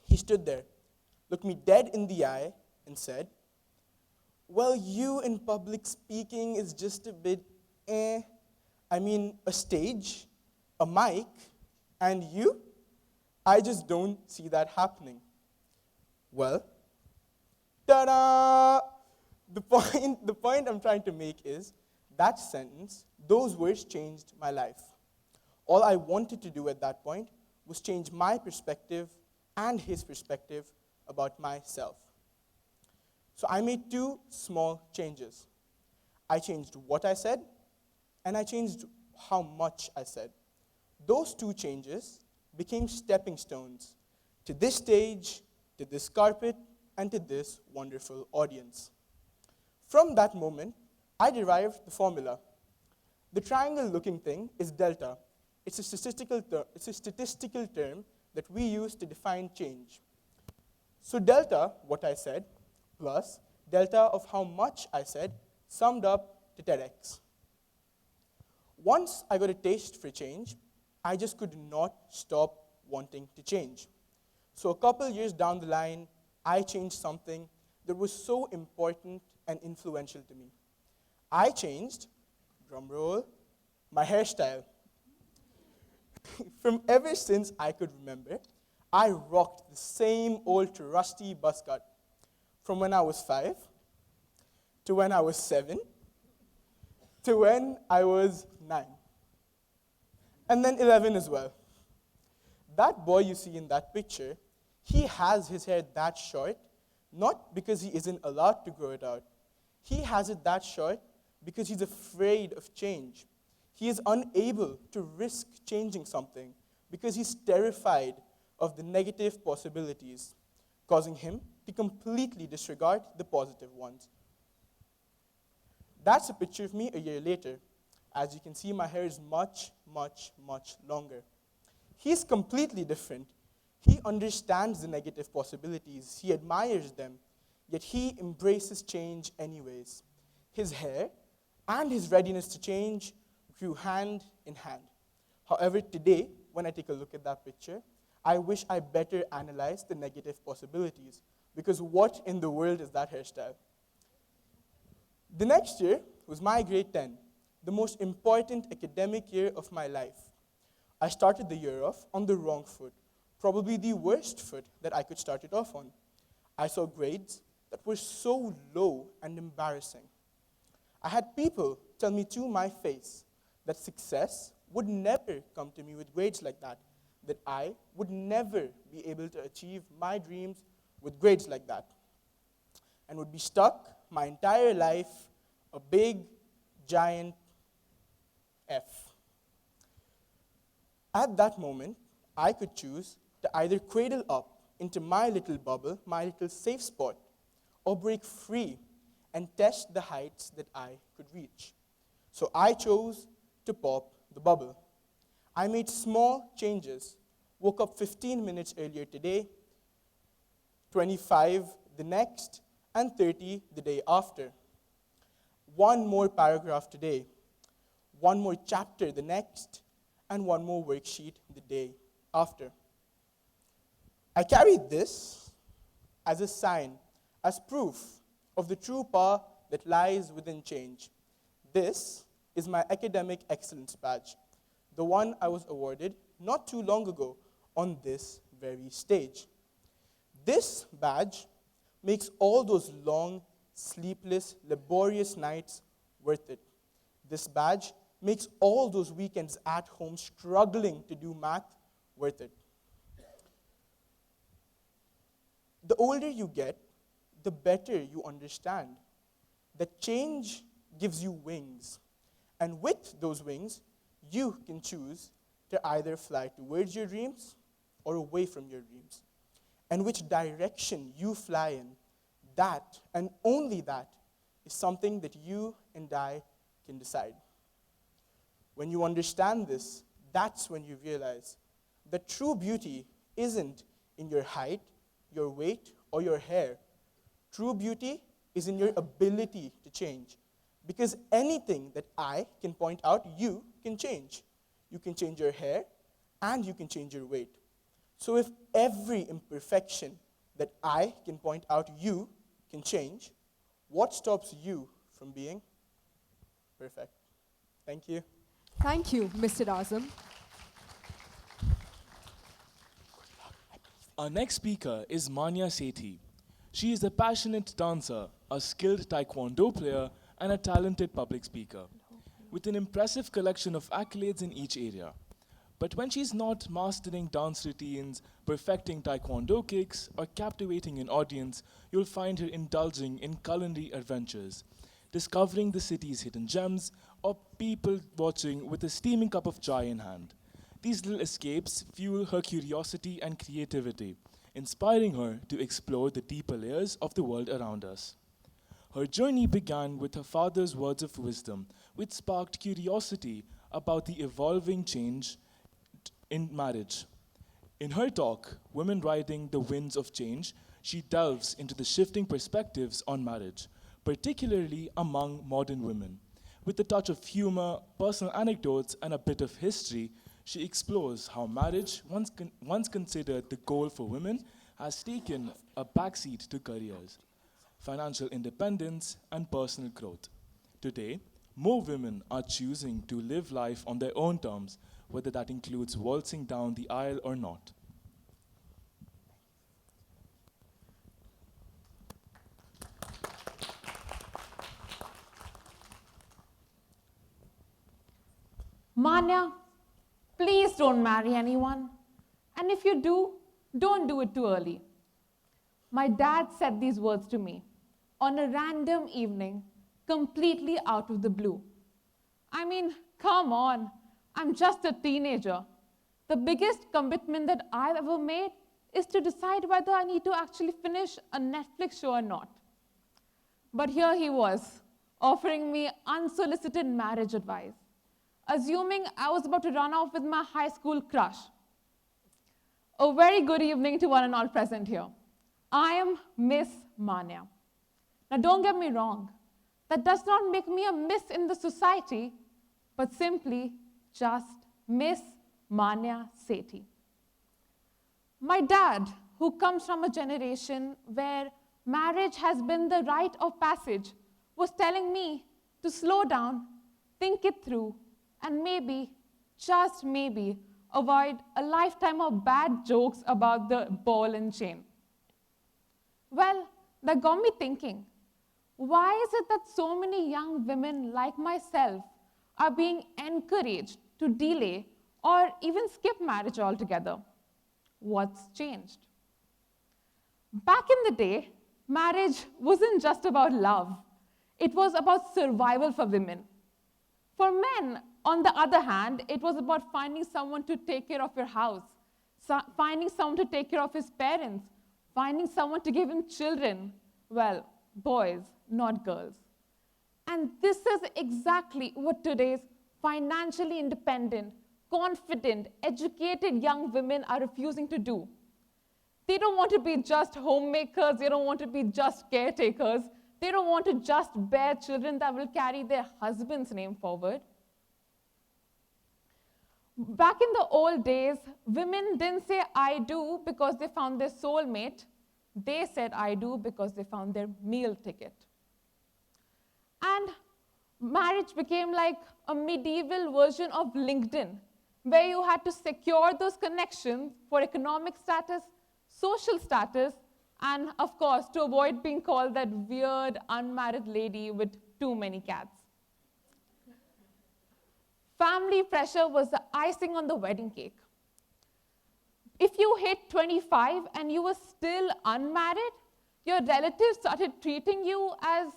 He stood there, looked me dead in the eye, and said, well, you in public speaking is just a bit I mean, a stage, a mic, and you? I just don't see that happening. Well, ta-da! The point I'm trying to make is that sentence, those words changed my life. All I wanted to do at that point was change my perspective and his perspective about myself. So I made 2 small changes. I changed what I said, and I changed how much I said. Those 2 changes became stepping stones to this stage, to this carpet, and to this wonderful audience. From that moment, I derived the formula. The triangle-looking thing is delta. It's a statistical term that we use to define change. So delta, what I said, plus delta of how much I said, summed up to TEDx. Once I got a taste for change, I just could not stop wanting to change. So a couple years down the line, I changed something that was so important and influential to me. I changed, drum roll, my hairstyle. From ever since I could remember, I rocked the same old rusty buzz cut. From when I was 5, to when I was 7, to when I was 9. And then 11 as well. That boy you see in that picture, he has his hair that short, not because he isn't allowed to grow it out. He has it that short because he's afraid of change. He is unable to risk changing something because he's terrified of the negative possibilities, causing him to completely disregard the positive ones. That's a picture of me a year later. As you can see, my hair is much, much, much longer. He's completely different. He understands the negative possibilities. He admires them, yet he embraces change anyways. His hair and his readiness to change grew hand in hand. However, today, when I take a look at that picture, I wish I better analyzed the negative possibilities, because what in the world is that hairstyle? The next year was my grade 10. the most important academic year of my life. I started the year off on the wrong foot, probably the worst foot that I could start it off on. I saw grades that were so low and embarrassing. I had people tell me to my face that success would never come to me with grades like that I would never be able to achieve my dreams with grades like that, and would be stuck my entire life a big, giant F. At that moment, I could choose to either cradle up into my little bubble, my little safe spot, or break free and test the heights that I could reach. So I chose to pop the bubble. I made small changes, woke up 15 minutes earlier today, 25 the next, and 30 the day after. One more paragraph today, one more chapter the next, and one more worksheet the day after. I carry this as a sign, as proof of the true power that lies within change. This is my academic excellence badge, the one I was awarded not too long ago on this very stage. This badge makes all those long, sleepless, laborious nights worth it. This badge makes all those weekends at home struggling to do math worth it. The older you get, the better you understand that change gives you wings. And with those wings, you can choose to either fly towards your dreams or away from your dreams. And which direction you fly in, that and only that is something that you and I can decide. When you understand this, that's when you realize that true beauty isn't in your height, your weight, or your hair. True beauty is in your ability to change. Because anything that I can point out, you can change. You can change your hair, and you can change your weight. So if every imperfection that I can point out you can change, what stops you from being perfect? Thank you. Thank you, Mr. Azam. Our next speaker is Manya Sethi. She is a passionate dancer, a skilled taekwondo player, and a talented public speaker, with an impressive collection of accolades in each area. But when she's not mastering dance routines, perfecting taekwondo kicks, or captivating an audience, you'll find her indulging in culinary adventures, discovering the city's hidden gems, or people watching with a steaming cup of chai in hand. These little escapes fuel her curiosity and creativity, inspiring her to explore the deeper layers of the world around us. Her journey began with her father's words of wisdom, which sparked curiosity about the evolving change in marriage. In her talk, Women Riding the Winds of Change, she delves into the shifting perspectives on marriage, particularly among modern women. With a touch of humor, personal anecdotes, and a bit of history, she explores how marriage, once considered the goal for women, has taken a backseat to careers, financial independence, and personal growth. Today, more women are choosing to live life on their own terms, whether that includes waltzing down the aisle or not. Manya, please don't marry anyone. And if you do, don't do it too early. My dad said these words to me on a random evening, completely out of the blue. I mean, come on, I'm just a teenager. The biggest commitment that I've ever made is to decide whether I need to actually finish a Netflix show or not. But here he was, offering me unsolicited marriage advice, assuming I was about to run off with my high school crush. A very good evening to one and all present here. I am Miss Manya. Now don't get me wrong, that does not make me a miss in the society, but simply just Miss Manya Sethi. My dad, who comes from a generation where marriage has been the rite of passage, was telling me to slow down think it through, and maybe, just maybe, avoid a lifetime of bad jokes about the ball and chain. Well, that got me thinking, why is it that so many young women like myself are being encouraged to delay or even skip marriage altogether? What's changed? Back in the day, marriage wasn't just about love. It was about survival for women. For men, on the other hand, it was about finding someone to take care of your house, finding someone to take care of his parents, finding someone to give him children. Well, boys, not girls. And this is exactly what today's financially independent, confident, educated young women are refusing to do. They don't want to be just homemakers. They don't want to be just caretakers. They don't want to just bear children that will carry their husband's name forward. Back in the old days, women didn't say I do because they found their soulmate. They said I do because they found their meal ticket. And marriage became like a medieval version of LinkedIn, where you had to secure those connections for economic status, social status, and of course, to avoid being called that weird unmarried lady with too many cats. Family pressure was the icing on the wedding cake. If you hit 25 and you were still unmarried, your relatives started treating you as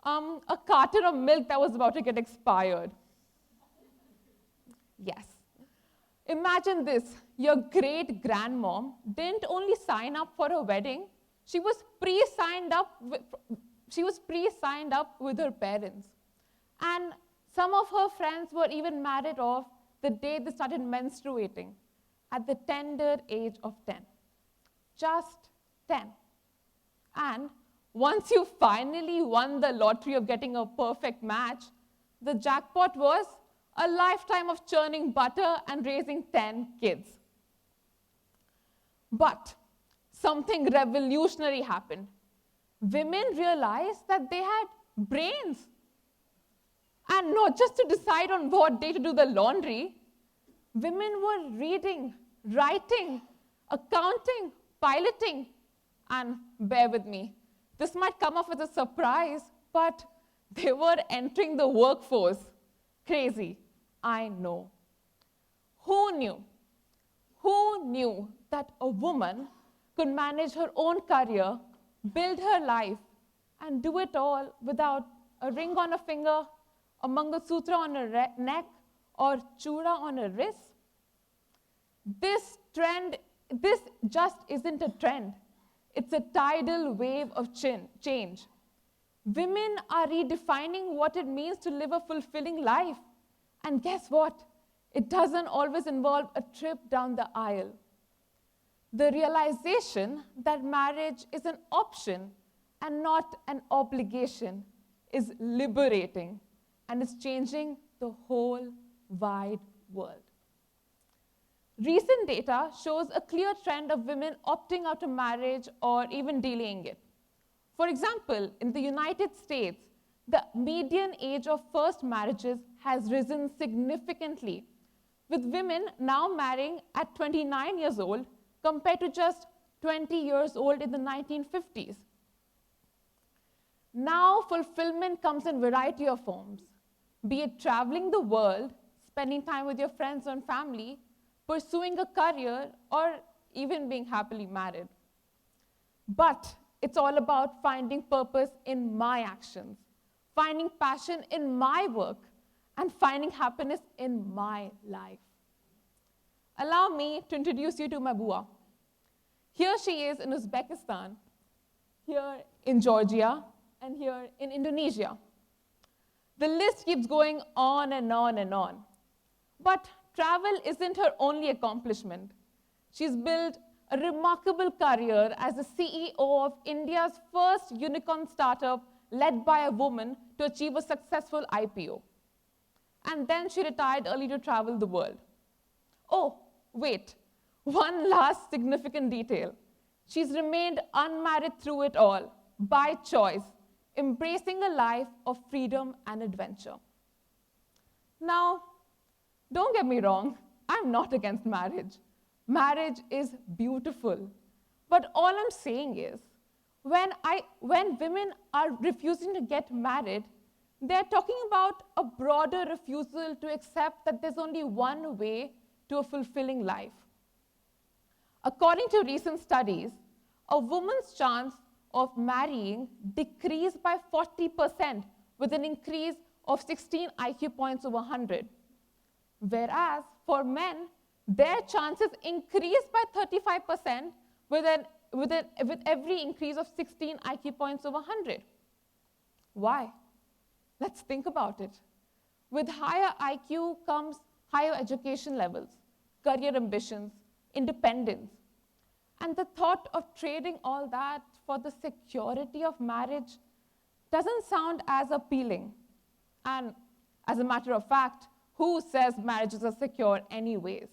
a carton of milk that was about to get expired. Yes. Imagine this. Your great-grandmom didn't only sign up for a wedding, she was pre-signed up with her parents. And some of her friends were even married off the day they started menstruating, at the tender age of 10. Just 10. And once you finally won the lottery of getting a perfect match, the jackpot was a lifetime of churning butter and raising 10 kids. But something revolutionary happened. Women realized that they had brains. And not just to decide on what day to do the laundry, women were reading, writing, accounting, piloting, and bear with me, this might come off as a surprise, but they were entering the workforce. Crazy, I know. Who knew? Who knew that a woman could manage her own career, build her life, and do it all without a ring on a finger, a Mangalsutra on her neck, or chura on her wrist? This just isn't a trend. It's a tidal wave of change. Women are redefining what it means to live a fulfilling life. And guess what? It doesn't always involve a trip down the aisle. The realization that marriage is an option and not an obligation is liberating, and it's changing the whole wide world. Recent data shows a clear trend of women opting out of marriage or even delaying it. For example, in the United States, the median age of first marriages has risen significantly, with women now marrying at 29 years old compared to just 20 years old in the 1950s. Now, fulfillment comes in a variety of forms, be it traveling the world, spending time with your friends and family, pursuing a career, or even being happily married. But it's all about finding purpose in my actions, finding passion in my work, and finding happiness in my life. Allow me to introduce you to my bua. Here she is in Uzbekistan, here in Georgia, and here in Indonesia. The list keeps going on and on and on. But travel isn't her only accomplishment. She's built a remarkable career as the CEO of India's first unicorn startup led by a woman to achieve a successful IPO. And then she retired early to travel the world. Oh, wait, one last significant detail. She's remained unmarried through it all, by choice, embracing a life of freedom and adventure. Now, don't get me wrong, I'm not against marriage. Marriage is beautiful. But all I'm saying is, when women are refusing to get married, they're talking about a broader refusal to accept that there's only one way to a fulfilling life. According to recent studies, a woman's chance of marrying decreased by 40% with an increase of 16 IQ points over 100. Whereas for men, their chances increase by 35% with every increase of 16 IQ points over 100. Why? Let's think about it. With higher IQ comes higher education levels, career ambitions, independence. And the thought of trading all that for the security of marriage doesn't sound as appealing. And as a matter of fact, who says marriages are secure anyways?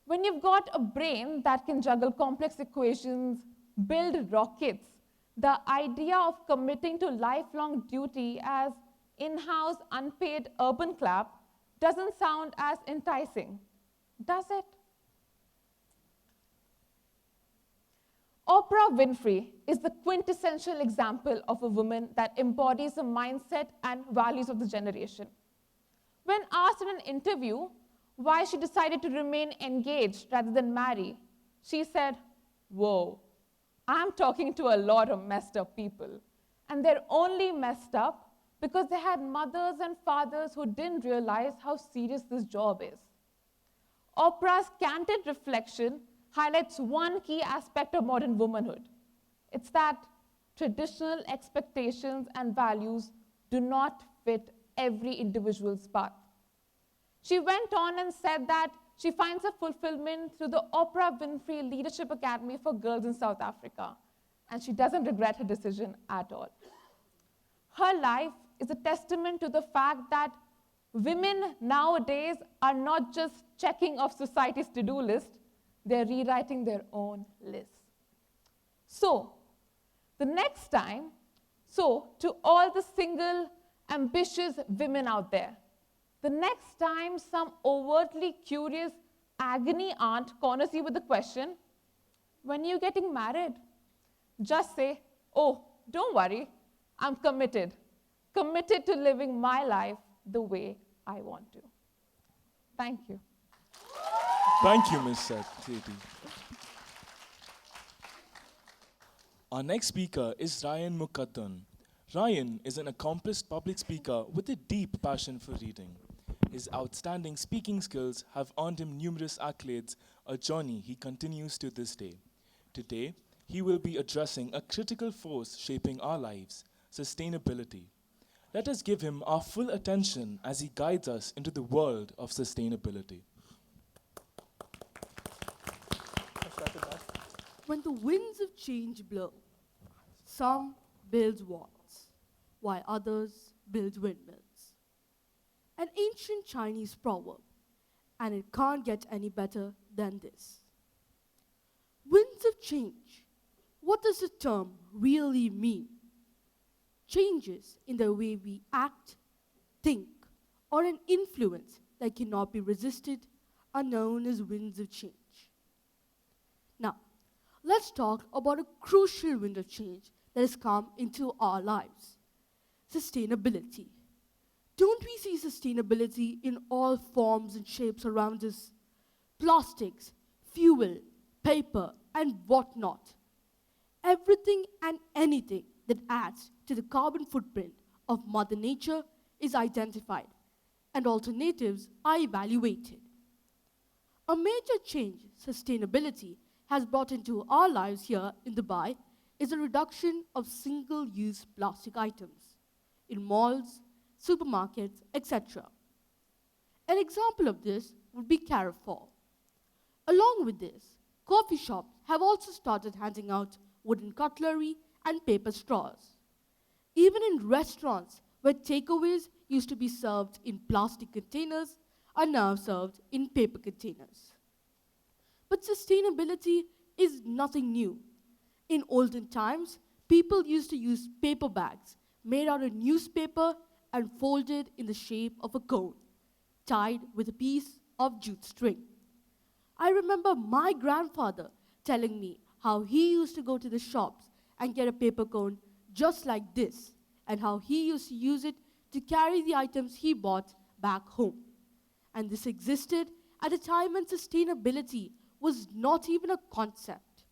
When you've got a brain that can juggle complex equations, build rockets, the idea of committing to lifelong duty as in-house unpaid urban clap doesn't sound as enticing, does it? Oprah Winfrey is the quintessential example of a woman that embodies the mindset and values of the generation. When asked in an interview why she decided to remain engaged rather than marry, she said, "Whoa, I'm talking to a lot of messed up people, and they're only messed up because they had mothers and fathers who didn't realize how serious this job is." Oprah's candid reflection highlights one key aspect of modern womanhood. It's that traditional expectations and values do not fit every individual's path. She went on and said that she finds her fulfillment through the Oprah Winfrey Leadership Academy for Girls in South Africa, and she doesn't regret her decision at all. Her life is a testament to the fact that women nowadays are not just checking off society's to-do list, they're rewriting their own lists. So, to all the single, ambitious women out there, the next time some overtly curious agony aunt corners you with the question, "When are you getting married?" just say, "Oh, don't worry, I'm committed to living my life the way I want to." Thank you. Thank you, Ms. Katie. Our next speaker is Ryan Mukaddan. Ryan is an accomplished public speaker with a deep passion for reading. His outstanding speaking skills have earned him numerous accolades, a journey he continues to this day. Today, he will be addressing a critical force shaping our lives, sustainability. Let us give him our full attention as he guides us into the world of sustainability. When the winds of change blow, some build walls, while others build windmills. An ancient Chinese proverb, and it can't get any better than this. Winds of change. What does the term really mean? Changes in the way we act, think, or an influence that cannot be resisted are known as winds of change. Now, let's talk about a crucial wind of change that has come into our lives: sustainability. Don't we see sustainability in all forms and shapes around us? Plastics, fuel, paper, and whatnot. Everything and anything that adds to the carbon footprint of Mother Nature is identified, and alternatives are evaluated. A major change sustainability has brought into our lives here in Dubai is a reduction of single-use plastic items in malls, supermarkets, etc. An example of this would be Carrefour. Along with this, coffee shops have also started handing out wooden cutlery and paper straws. Even in restaurants where takeaways used to be served in plastic containers are now served in paper containers. But sustainability is nothing new. In olden times, people used to use paper bags made out of newspaper and folded in the shape of a cone, tied with a piece of jute string. I remember my grandfather telling me how he used to go to the shops and get a paper cone just like this, and how he used to use it to carry the items he bought back home. And this existed at a time when sustainability was not even a concept.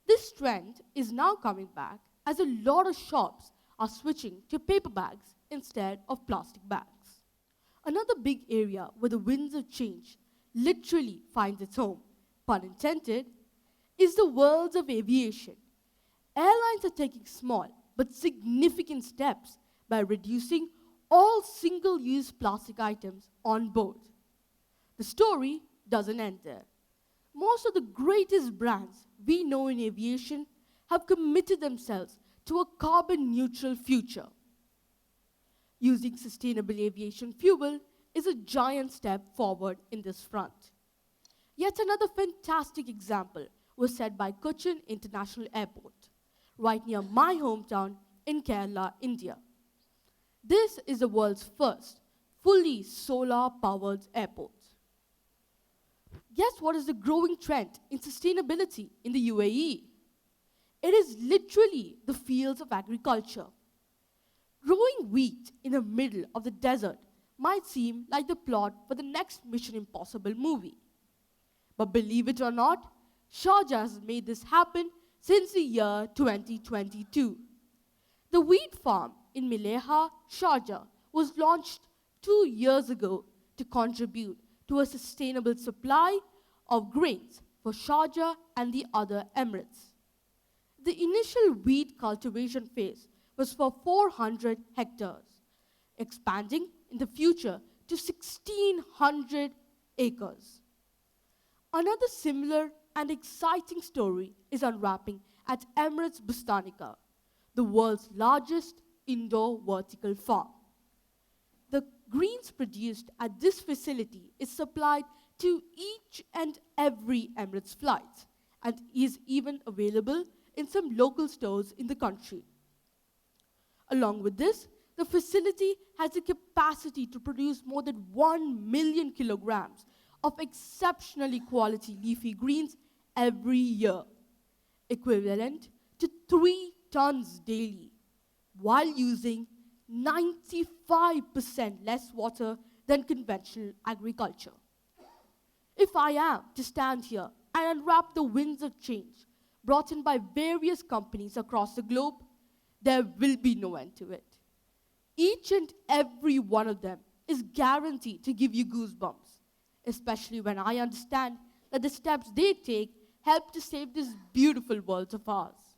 This trend is now coming back as a lot of shops are switching to paper bags instead of plastic bags. Another big area where the winds of change literally finds its home, pun intended, is the world of aviation. Airlines are taking small but significant steps by reducing all single-use plastic items on board. The story doesn't end there. Most of the greatest brands we know in aviation have committed themselves to a carbon-neutral future. Using sustainable aviation fuel is a giant step forward in this front. Yet another fantastic example was set by Cochin International Airport, right near my hometown in Kerala, India. This is the world's first fully solar-powered airport. Guess what is the growing trend in sustainability in the UAE? It is literally the fields of agriculture. Growing wheat in the middle of the desert might seem like the plot for the next Mission Impossible movie. But believe it or not, Sharjah has made this happen since the year 2022. The wheat farm in Mileha, Sharjah, was launched 2 years ago to contribute to a sustainable supply of grains for Sharjah and the other emirates. The initial wheat cultivation phase was for 400 hectares, expanding in the future to 1,600 acres. Another similar and exciting story is unwrapping at Emirates Bustanica, the world's largest indoor vertical farm. The greens produced at this facility is supplied to each and every Emirates flight and is even available in some local stores in the country. Along with this, the facility has the capacity to produce more than 1 million kilograms of exceptionally quality leafy greens every year, equivalent to 3 tons daily, while using 95% less water than conventional agriculture. If I am to stand here and unwrap the winds of change brought in by various companies across the globe, there will be no end to it. Each and every one of them is guaranteed to give you goosebumps, especially when I understand that the steps they take help to save this beautiful world of ours.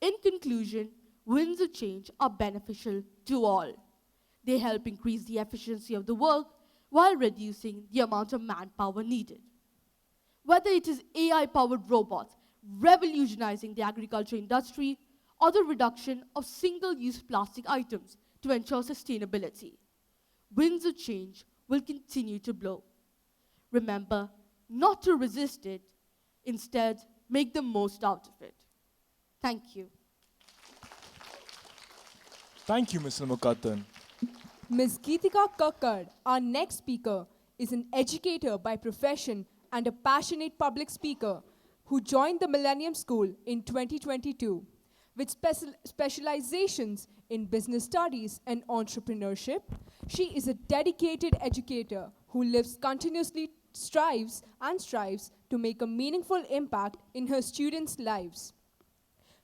In conclusion, winds of change are beneficial to all. They help increase the efficiency of the work while reducing the amount of manpower needed. Whether it is AI-powered robots revolutionizing the agriculture industry or the reduction of single-use plastic items to ensure sustainability, winds of change will continue to blow. Remember not to resist it, instead make the most out of it. Thank you. Thank you, Mr. Mukatan. Ms. Geetika Kakkad, our next speaker, is an educator by profession and a passionate public speaker who joined the Millennium School in 2022. With specializations in business studies and entrepreneurship, she is a dedicated educator who strives to make a meaningful impact in her students' lives.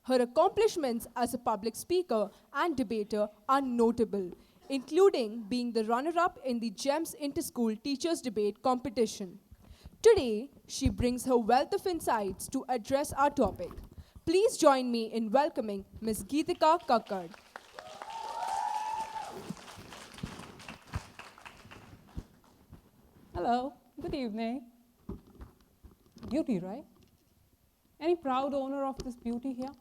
Her accomplishments as a public speaker and debater are notable, including being the runner-up in the GEMS Inter-School Teachers Debate competition. Today, she brings her wealth of insights to address our topic. Please join me in welcoming Ms. Geetika Kakkad. Hello, good evening. Beauty, right? Any proud owner of this beauty here?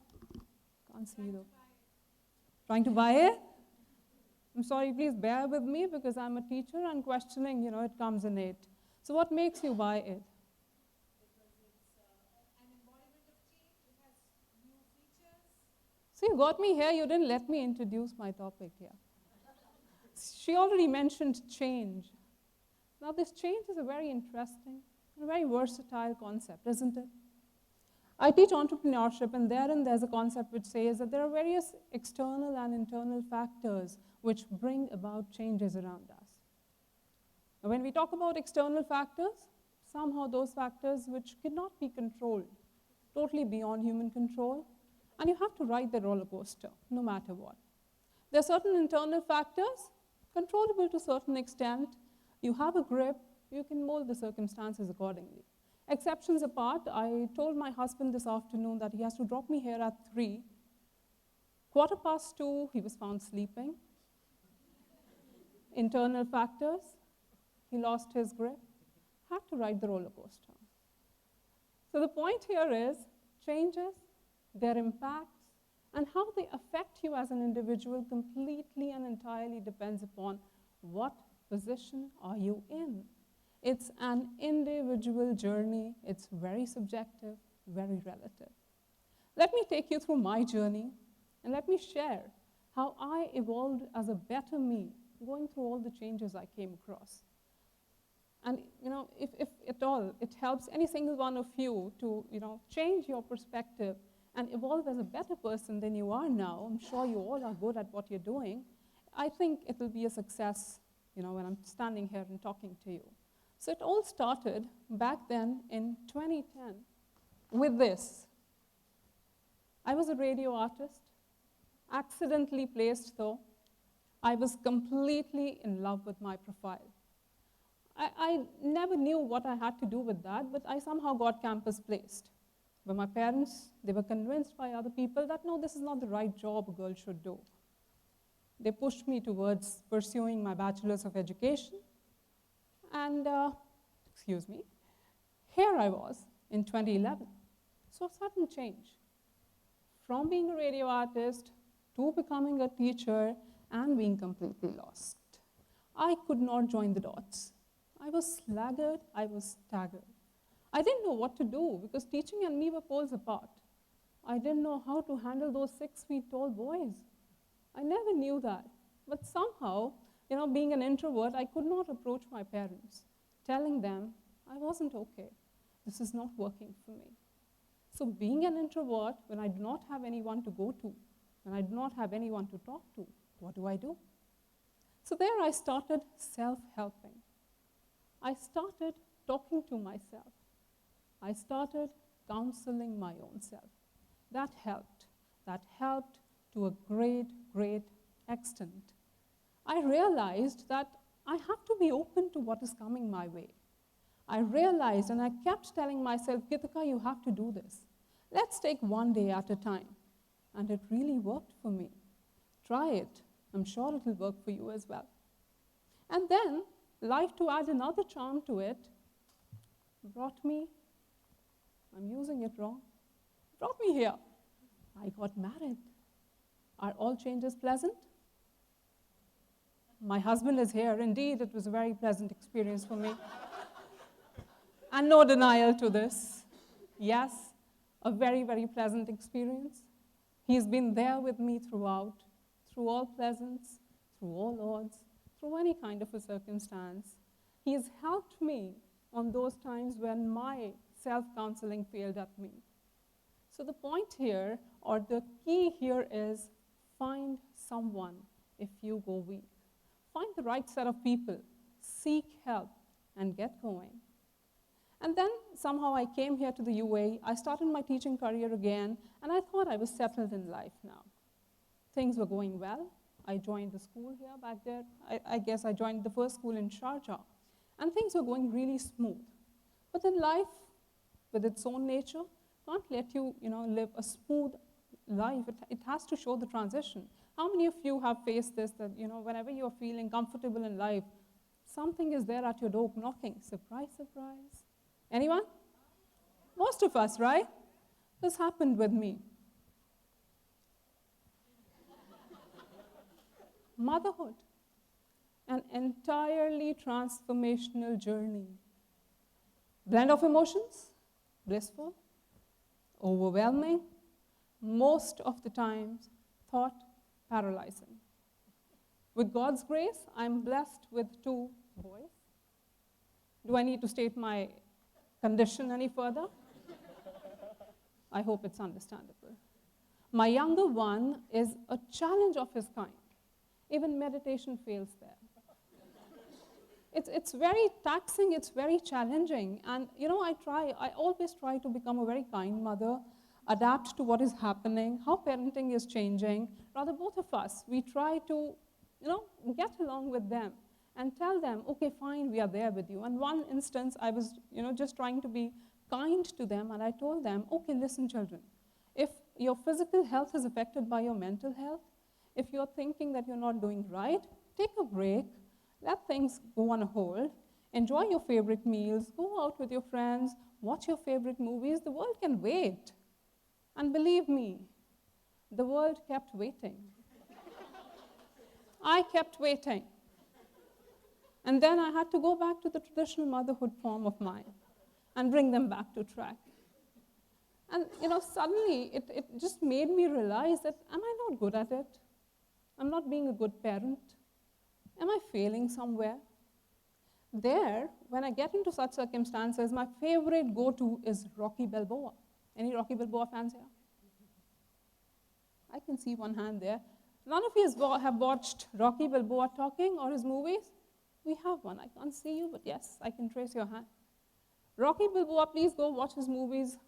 Can't see though. Trying to buy it? I'm sorry, please bear with me because I'm a teacher and questioning, it comes innate. So what makes you buy it? So you got me here, you didn't let me introduce my topic here. She already mentioned change. Now, this change is a very interesting and a very versatile concept, isn't it? I teach entrepreneurship, and therein there's a concept which says that there are various external and internal factors which bring about changes around us. Now, when we talk about external factors, somehow those factors which cannot be controlled, totally beyond human control, and you have to ride the roller coaster, no matter what. There are certain internal factors, controllable to a certain extent. You have a grip, you can mold the circumstances accordingly. Exceptions apart, I told my husband this afternoon that he has to drop me here at 3. 2:15, he was found sleeping. Internal factors, he lost his grip, had to ride the roller coaster. So the point here is changes, their impacts, and how they affect you as an individual completely and entirely depends upon what position are you in. It's an individual journey. It's very subjective, very relative. Let me take you through my journey, and let me share how I evolved as a better me, going through all the changes I came across. And if at all it helps any single one of you to change your perspective and evolve as a better person than you are now, I'm sure you all are good at what you're doing, I think it will be a success when I'm standing here and talking to you. So it all started back then in 2010 with this. I was a radio artist, accidentally placed though. I was completely in love with my profile. I never knew what I had to do with that, but I somehow got campus placed. But my parents, they were convinced by other people that no, this is not the right job a girl should do. They pushed me towards pursuing my bachelor's of education. And, here I was in 2011. So a sudden change. From being a radio artist to becoming a teacher and being completely lost. I could not join the dots. I was slagged, I was staggered. I didn't know what to do because teaching and me were poles apart. I didn't know how to handle those 6 feet tall boys. I never knew that. But somehow, being an introvert, I could not approach my parents, telling them I wasn't okay. This is not working for me. So being an introvert, when I do not have anyone to go to, when I do not have anyone to talk to, what do? So there I started self-helping. I started talking to myself. I started counseling my own self. That helped. That helped to a great, great extent. I realized that I have to be open to what is coming my way. I realized, and I kept telling myself, Gitika, you have to do this. Let's take one day at a time. And it really worked for me. Try it. I'm sure it will work for you as well. And then, life, to add another charm to it, brought me, I'm using it wrong, brought me here. I got married. Are all changes pleasant? My husband is here. Indeed, it was a very pleasant experience for me. And no denial to this. Yes, a very, very pleasant experience. He's been there with me throughout, through all pleasants, through all odds, through any kind of a circumstance. He has helped me on those times when my self-counseling failed at me. So the point here, or the key here is, find someone if you go weak. Find the right set of people, seek help, and get going. And then somehow I came here to the UA, I started my teaching career again, and I thought I was settled in life now. Things were going well. I joined the school here back there. I guess I joined the first school in Sharjah. And things were going really smooth. But then life, with its own nature, can't let you, live a smooth life. It has to show the transition. How many of you have faced this, that, whenever you're feeling comfortable in life, something is there at your door knocking. Surprise, surprise. Anyone? Most of us, right? This happened with me. Motherhood, an entirely transformational journey. Blend of emotions, blissful, overwhelming, most of the times thought paralyzing. With God's grace, I'm blessed with 2 boys. Do I need to state my condition any further? I hope it's understandable. My younger one is a challenge of his kind. Even meditation fails there. It's very taxing, it's very challenging. And I always try to become a very kind mother, adapt to what is happening, how parenting is changing. Rather, both of us, we try to, get along with them and tell them, okay, fine, we are there with you. And one instance, I was, just trying to be kind to them, and I told them, okay, listen, children, if your physical health is affected by your mental health, if you're thinking that you're not doing right, take a break, let things go on hold, enjoy your favorite meals, go out with your friends, watch your favorite movies. The world can wait. And believe me, the world kept waiting. I kept waiting. And then I had to go back to the traditional motherhood form of mine and bring them back to track. And suddenly it just made me realize that, am I not good at it? I'm not being a good parent. Am I failing somewhere? There, when I get into such circumstances, my favorite go-to is Rocky Balboa. Any Rocky Balboa fans here? I can see one hand there. None of you have watched Rocky Balboa talking or his movies? We have one. I can't see you, but yes, I can trace your hand. Rocky Balboa, please go watch his movies.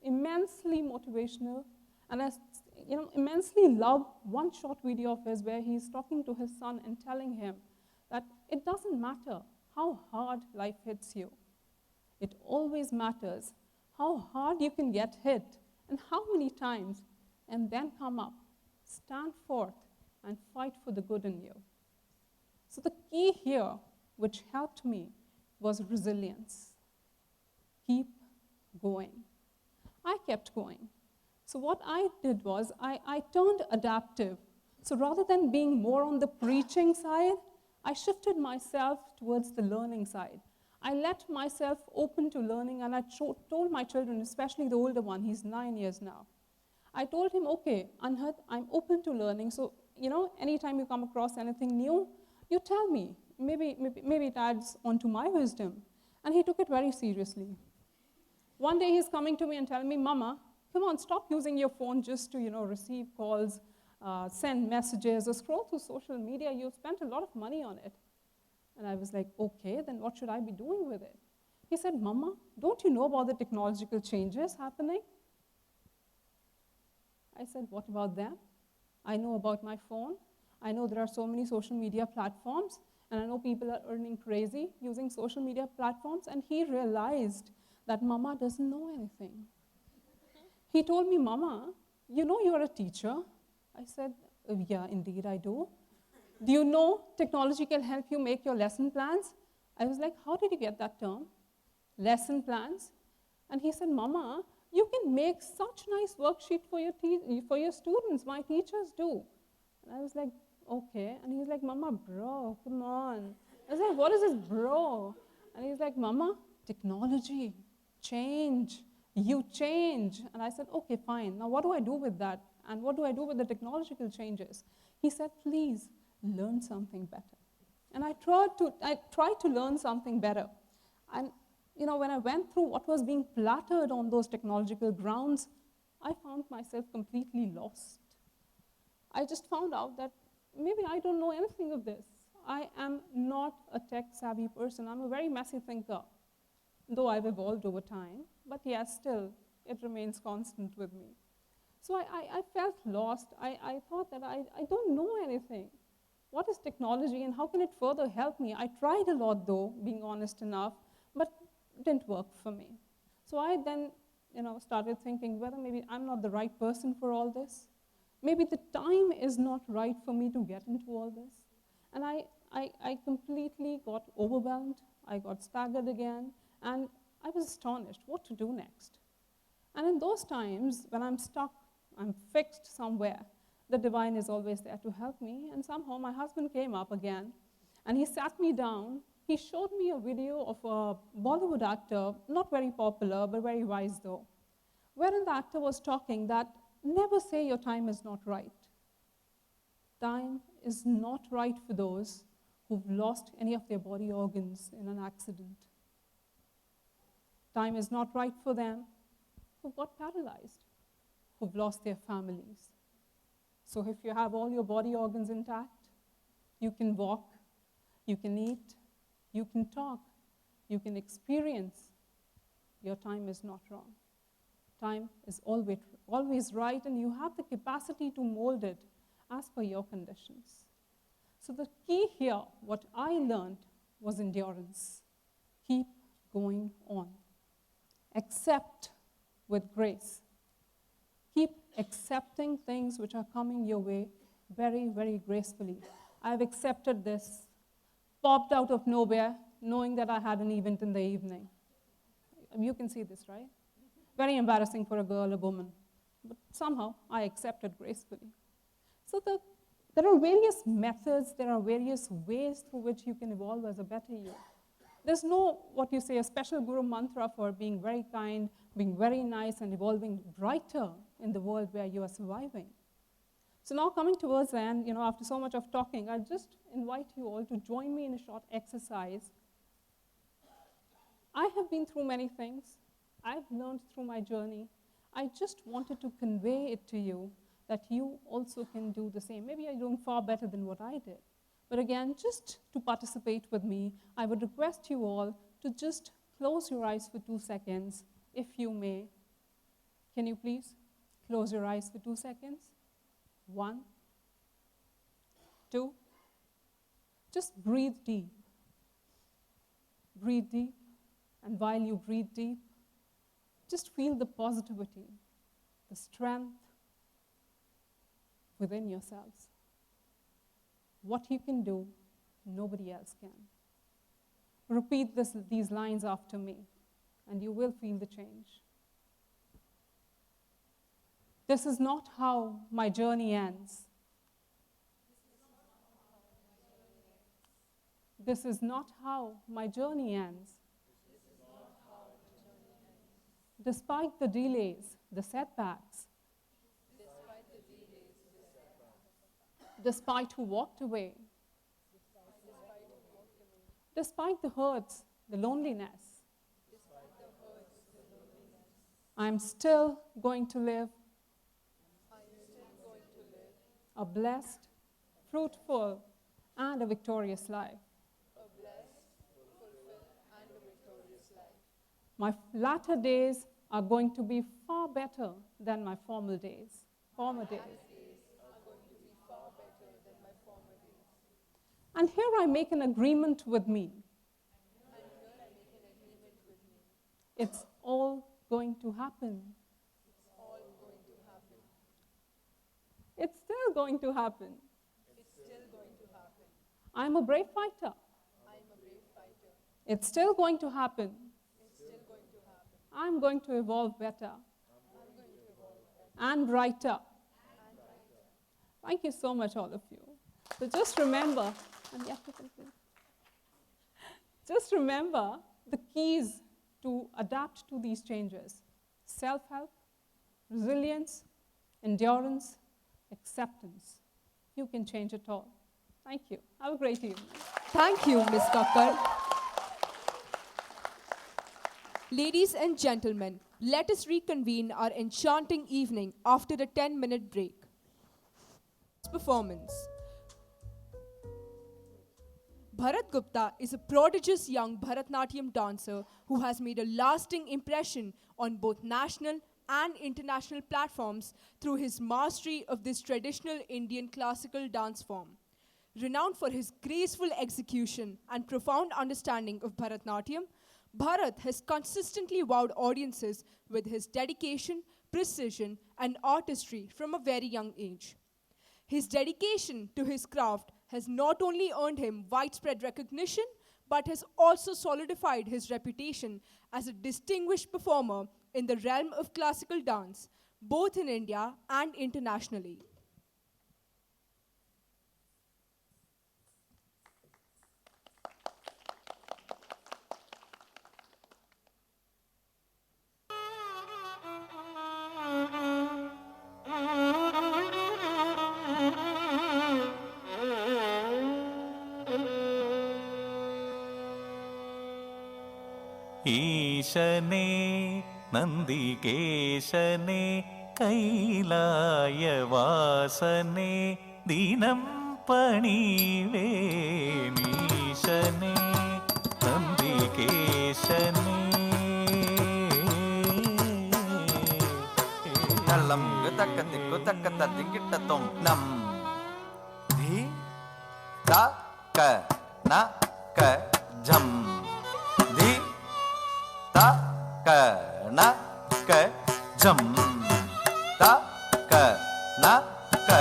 Immensely motivational. And I immensely love one short video of his where he's talking to his son and telling him that it doesn't matter how hard life hits you. It always matters how hard you can get hit and how many times, and then come up, stand forth, and fight for the good in you. So the key here, which helped me, was resilience. Keep going. I kept going. So what I did was I turned adaptive. So rather than being more on the preaching side, I shifted myself towards the learning side. I let myself open to learning, and I told my children, especially the older one, he's 9 years now. I told him, okay, Anhat, I'm open to learning, so anytime you come across anything new, you tell me. Maybe it adds onto my wisdom. And he took it very seriously. One day he's coming to me and telling me, Mama, come on, stop using your phone just to receive calls, send messages, or scroll through social media. You've spent a lot of money on it. And I was like, okay, then what should I be doing with it? He said, Mama, don't you know about the technological changes happening? I said, what about them? I know about my phone. I know there are so many social media platforms, and I know people are earning crazy using social media platforms. And he realized that Mama doesn't know anything. He told me, Mama, you're a teacher. I said, yeah, indeed I do. Do you know technology can help you make your lesson plans? I was like, how did you get that term? Lesson plans? And he said, Mama, you can make such nice worksheet for your students. My teachers do. And I was like, okay. And he's like, Mama, bro, come on. I was like, what is this, bro? And he's like, Mama, technology, change. You change. And I said, okay, fine. Now what do I do with that? And what do I do with the technological changes? He said, please, learn something better. And I tried to learn something better. And when I went through what was being plattered on those technological grounds, I found myself completely lost. I just found out that maybe I don't know anything of this. I am not a tech-savvy person. I'm a very messy thinker, though I've evolved over time. But yes, still, it remains constant with me. So I felt lost. I thought that I don't know anything. What is technology and how can it further help me? I tried a lot though, being honest enough, but it didn't work for me. So I then started thinking whether maybe I'm not the right person for all this. Maybe the time is not right for me to get into all this. And I completely got overwhelmed. I got staggered again, and I was astonished what to do next. And in those times, when I'm stuck, I'm fixed somewhere, the divine is always there to help me. And somehow my husband came up again, and he sat me down. He showed me a video of a Bollywood actor, not very popular, but very wise though, wherein the actor was talking that never say your time is not right. Time is not right for those who've lost any of their body organs in an accident. Time is not right for them who've got paralyzed, who've lost their families. So if you have all your body organs intact, you can walk, you can eat, you can talk, you can experience, your time is not wrong. Time is always right, and you have the capacity to mold it as per your conditions. So the key here, what I learned, was endurance. Keep going on. Accept with grace. Keep accepting things which are coming your way very, very gracefully. I've accepted this, popped out of nowhere, knowing that I had an event in the evening. You can see this, right? Very embarrassing for a girl, a woman. But somehow, I accepted gracefully. So there are various methods, there are various ways through which you can evolve as a better you. There's no, what you say, a special guru mantra for being very kind, being very nice, and evolving brighter in the world where you are surviving. So now coming towards the end, after so much of talking, I'll just invite you all to join me in a short exercise. I have been through many things. I've learned through my journey. I just wanted to convey it to you that you also can do the same. Maybe you're doing far better than what I did. But again, just to participate with me, I would request you all to just close your eyes for 2 seconds, if you may. Can you please close your eyes for 2 seconds? 1, 2. Just breathe deep. Breathe deep. And while you breathe deep, just feel the positivity, the strength within yourselves. What you can do, nobody else can. Repeat these lines after me, and you will feel the change. This is not how my journey ends. This is not how my journey ends. Despite the delays, the setbacks, despite who walked away, despite the hurts, the loneliness, I'm still going to live a blessed, fruitful, and a victorious life. My latter days are going to be far better than my former days. And here I make an agreement with me. It's all going to happen. It's still going to happen. I'm a brave fighter. It's still going to happen. I'm going to evolve better and brighter. Thank you so much, all of you. So just remember, the keys to adapt to these changes: self-help, resilience, endurance, acceptance. You can change it all. Thank you. Have a great evening. Thank you, Ms. Kakkar. Ladies and gentlemen, let us reconvene our enchanting evening after a 10-minute break. Performance. Bharat Gupta is a prodigious young Bharatanatyam dancer who has made a lasting impression on both national and international platforms through his mastery of this traditional Indian classical dance form. Renowned for his graceful execution and profound understanding of Bharatanatyam, Bharat has consistently wowed audiences with his dedication, precision, and artistry from a very young age. His dedication to his craft has not only earned him widespread recognition, but has also solidified his reputation as a distinguished performer in the realm of classical dance, both in India and internationally. നന്ദികേശനെ കൈലായവാസനെ ദീനം പണിവേനീശനെ നന്ദികേശനെ നള്ളം തക്ക തിക്കു തക്ക തത്തിക്കിട്ടത്തും നം ധി ത ക ന ക ജം ധി ത ക ന ക ജം ത ക ന ക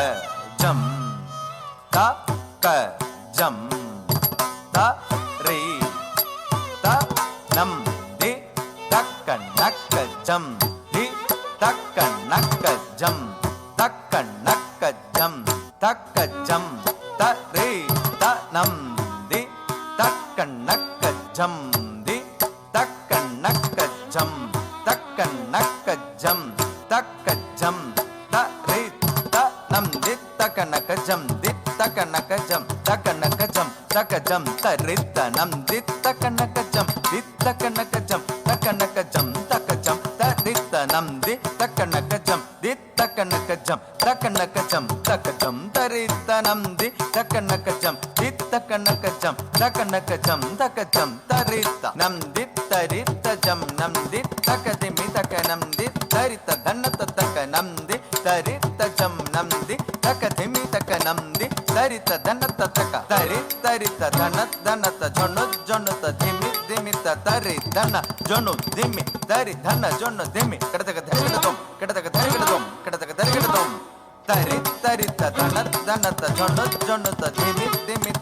ജം ത ക ജം ത റി ത നം ധി തക്ക നക്ക ജം ധി തക്ക നക്ക ജം തക്ക നക്ക ജം തക്ക ജം ത റി ത നം ധി തക്ക നക്ക ജം ധി തക്ക നക്ക ജം തക്ക നക്ക ജം തക്ക ജം ത റി ത നം ധി തക്ക നക്ക ജം ധി തക്ക നക്ക ജം തക്ക നക്ക ജം തക്ക ജം ത റി ത നം ധി തക്ക നക്ക ജം ധി തക്ക നക്ക ജം തക്ക നക്ക ജം തക്ക ജം ത റി ത നം ധി തക്ക നക്ക ജം ധി തക്ക നക്ക ജം തക്ക നക്ക ജം തക്ക ജം ത റി ത നം ധി തക്ക നക്ക ജം ധി തക്ക നക്ക ജം തക്ക നക്ക ജം തക്ക ജം ത റി ത നം ധി ത രി ത ജം നം ധി തക്ക ധി മി തക്ക നം ധി ത രി ത ധന ത തക്ക നം ധി ത രി ത ജം നം ധി തക്ക ധി മി തക്ക നം ധി ത രി ത ധന ത തക്ക ത രി ത ധന ധന ത ജൊണു ജൊണു ത ധി മി ത ത രി ധന ജൊണു ധി മി ത രി ധന ജൊണു ധി മി കടതക ധരികിടതും കടതക ധരികിടതും കടതക ധരികിടതും ത രി ത ധന ധന ത ജൊണു ജൊണു ത ധി മി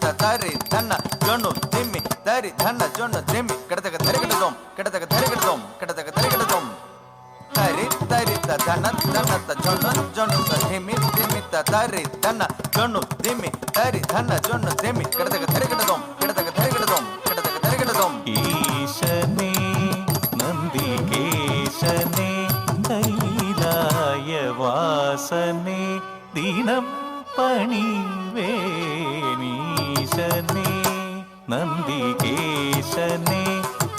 ത ത രി ധന ജൊണു ധി മി ത രി ധന ജൊണു ധി മി കടതക ധരികിടതും കടതക ധരികിടതും കടതക ധരികിടതും ത രി ത ധന ധന ത ജൊണു ജൊണു ത ധി മി ത ത രി ധന ജൊണു ധി മി ത രി ധന ജൊണു ധി മി കടതക ധരികിടതും കടതക ധരികിടതും കടതക ധരികിടതും ഈശനെ നന്ദികേശനെ കൈലായവാസനെ ദീനം പണിവേനീശനെ നന്ദികേശനെ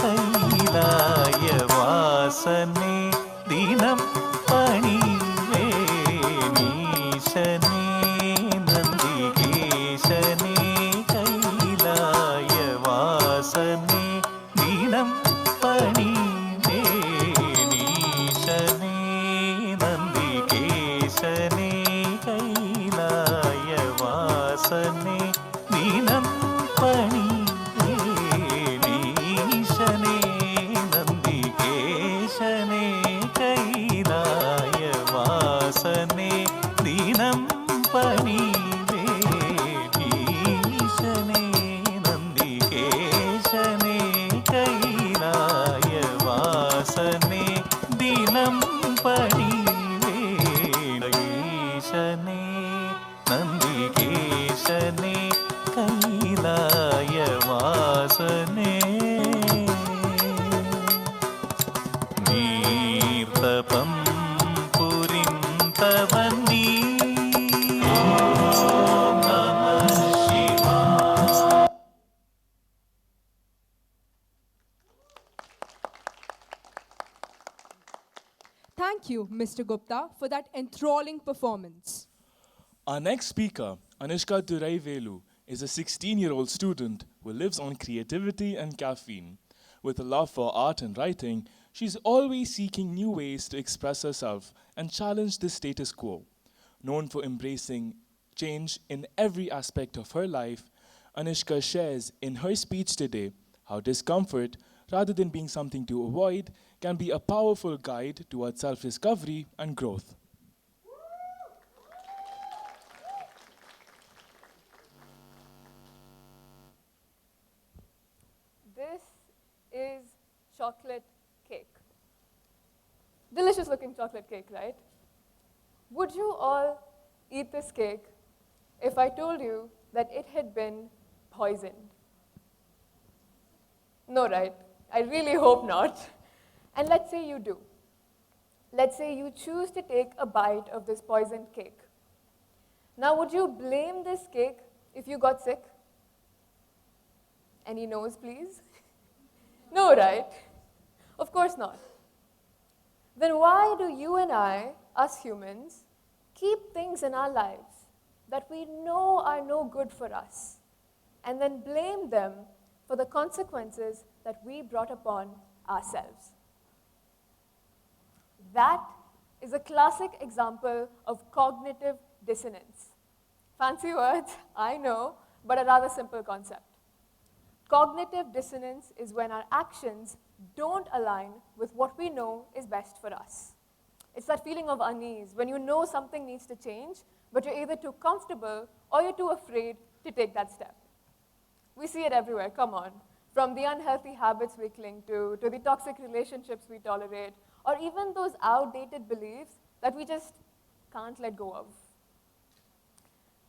കൈലായവാസനെ ദീനം പണിവേനീശനെ നന്ദികേശനെ കൈലായവാസനെ ദീനം പണിവേനീശനെ നന്ദികേശനെ കൈലായവാസനെ ദീനം പണിവേനീശനെ നന്ദികേശനെ കൈലായവാസനെ ദീനം പണിവേനീശനെ നന്ദികേശനെ കൈലായവാസനെ ദീനം പണിവേനീശനെ നന്ദികേശനെ കൈലായവാസനെ നീർത്തപം പുരിന്തവനീ ഓം നമഃ ശിവായ. Thank you, Mr. Gupta, for that enthralling performance. Our next speaker, Anushka Duraivelu, is a 16-year-old student who lives on creativity and caffeine. With a love for art and writing, she's always seeking new ways to express herself and challenge the status quo. Known for embracing change in every aspect of her life, Anushka shares in her speech today how discomfort, rather than being something to avoid, can be a powerful guide towards self-discovery and growth. This is chocolate cake. Delicious looking chocolate cake, right? Would you all eat this cake if I told you that it had been poisoned? No, right? I really hope not. And let's say you do. Let's say you choose to take a bite of this poisoned cake. Now, would you blame this cake if you got sick? Any no's, please? No, right? Of course not. Then why do you and I, us humans, keep things in our lives that we know are no good for us and then blame them for the consequences that we brought upon ourselves? That is a classic example of cognitive dissonance. Fancy words, I know, but a rather simple concept. Cognitive dissonance is when our actions don't align with what we know is best for us. It's that feeling of unease when you know something needs to change, but you're either too comfortable or you're too afraid to take that step. We see it everywhere, come on. From the unhealthy habits we cling to the toxic relationships we tolerate, or even those outdated beliefs that we just can't let go of.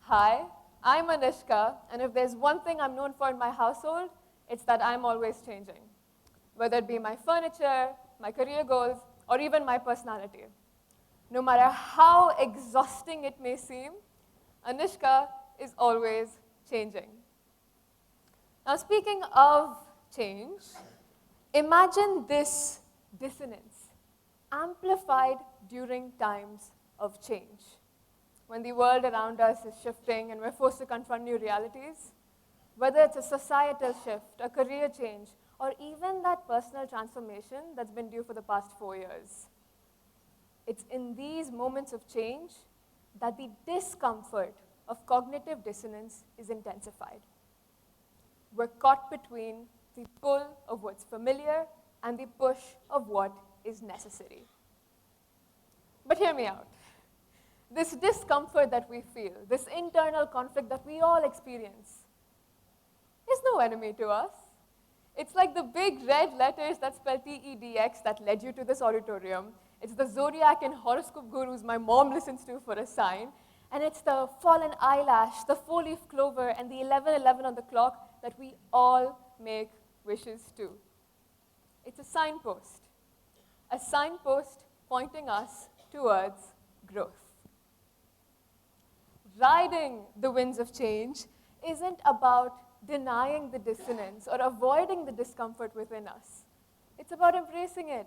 Hi, I'm Anushka, and if there's one thing I'm known for in my household, it's that I'm always changing. Whether it be my furniture, my career goals, or even my personality. No matter how exhausting it may seem, Anushka is always changing. Now, speaking of change, imagine this dissonance amplified during times of change. When the world around us is shifting and we're forced to confront new realities, whether it's a societal shift, a career change, or even that personal transformation that's been due for the past 4 years. It's in these moments of change that the discomfort of cognitive dissonance is intensified. We're caught between the pull of what's familiar and the push of what is necessary. But hear me out. This discomfort that we feel, this internal conflict that we all experience, is no enemy to us. It's like the big red letters that spell TEDx that led you to this auditorium. It's the zodiac and horoscope gurus my mom listens to for a sign. And it's the fallen eyelash, the four-leaf clover, and the 11:11 on the clock that we all make wishes to. It's a signpost pointing us towards growth. Riding the winds of change isn't about denying the dissonance or avoiding the discomfort within us. It's about embracing it.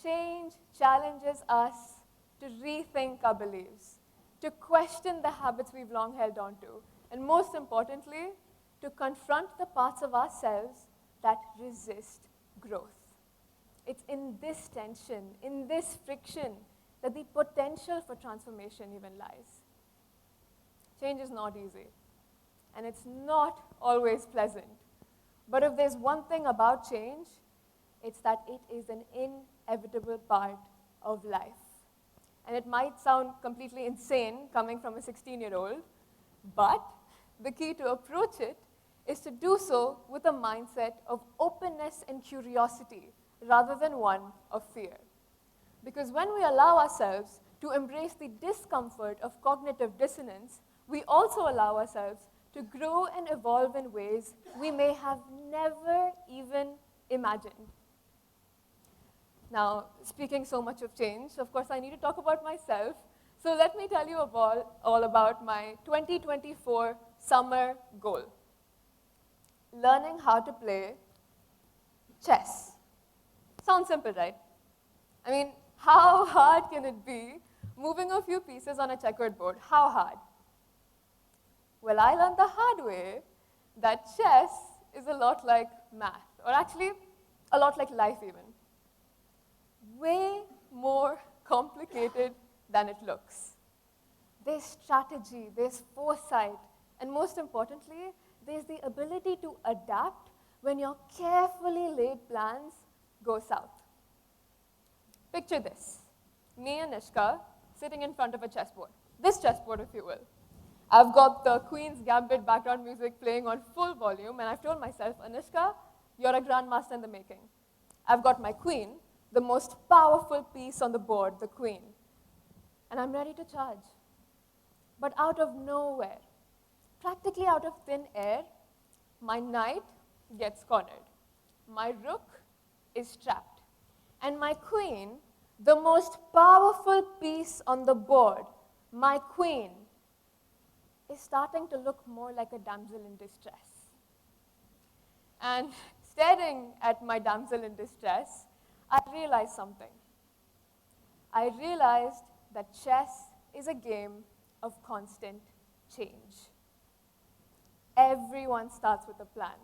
Change challenges us to rethink our beliefs, to question the habits we've long held on to, and most importantly, to confront the parts of ourselves that resist growth. It's in this tension, in this friction, that the potential for transformation even lies. Change is not easy, and it's not always pleasant. But if there's one thing about change, it's that it is an inevitable part of life. And it might sound completely insane coming from a 16-year-old, but the key to approach it is to do so with a mindset of openness and curiosity rather than one of fear. Because when we allow ourselves to embrace the discomfort of cognitive dissonance, we also allow ourselves to grow and evolve in ways we may have never even imagined. Now, speaking so much of change, of course, I need to talk about myself. So let me tell you all about my 2024 summer goal. Learning how to play chess. Sounds simple, right? I mean, how hard can it be moving a few pieces on a checkered board? How hard? Well, I learned the hard way that chess is a lot like math, or actually a lot like life even. Way more complicated than it looks. There's strategy, there's foresight, and most importantly, there's the ability to adapt when your carefully laid plans go south. Picture this, me and Nishka sitting in front of a chessboard. This chessboard, if you will. I've got the Queen's Gambit background music playing on full volume, and I've told myself, Anushka, you're a grandmaster in the making. I've got my queen, the most powerful piece on the board, the queen, and I'm ready to charge. But out of nowhere, practically out of thin air, my knight gets cornered. My rook is trapped. And my queen, the most powerful piece on the board, my queen, is starting to look more like a damsel in distress. And staring at my damsel in distress, I realized something. I realized that chess is a game of constant change. Everyone starts with a plan.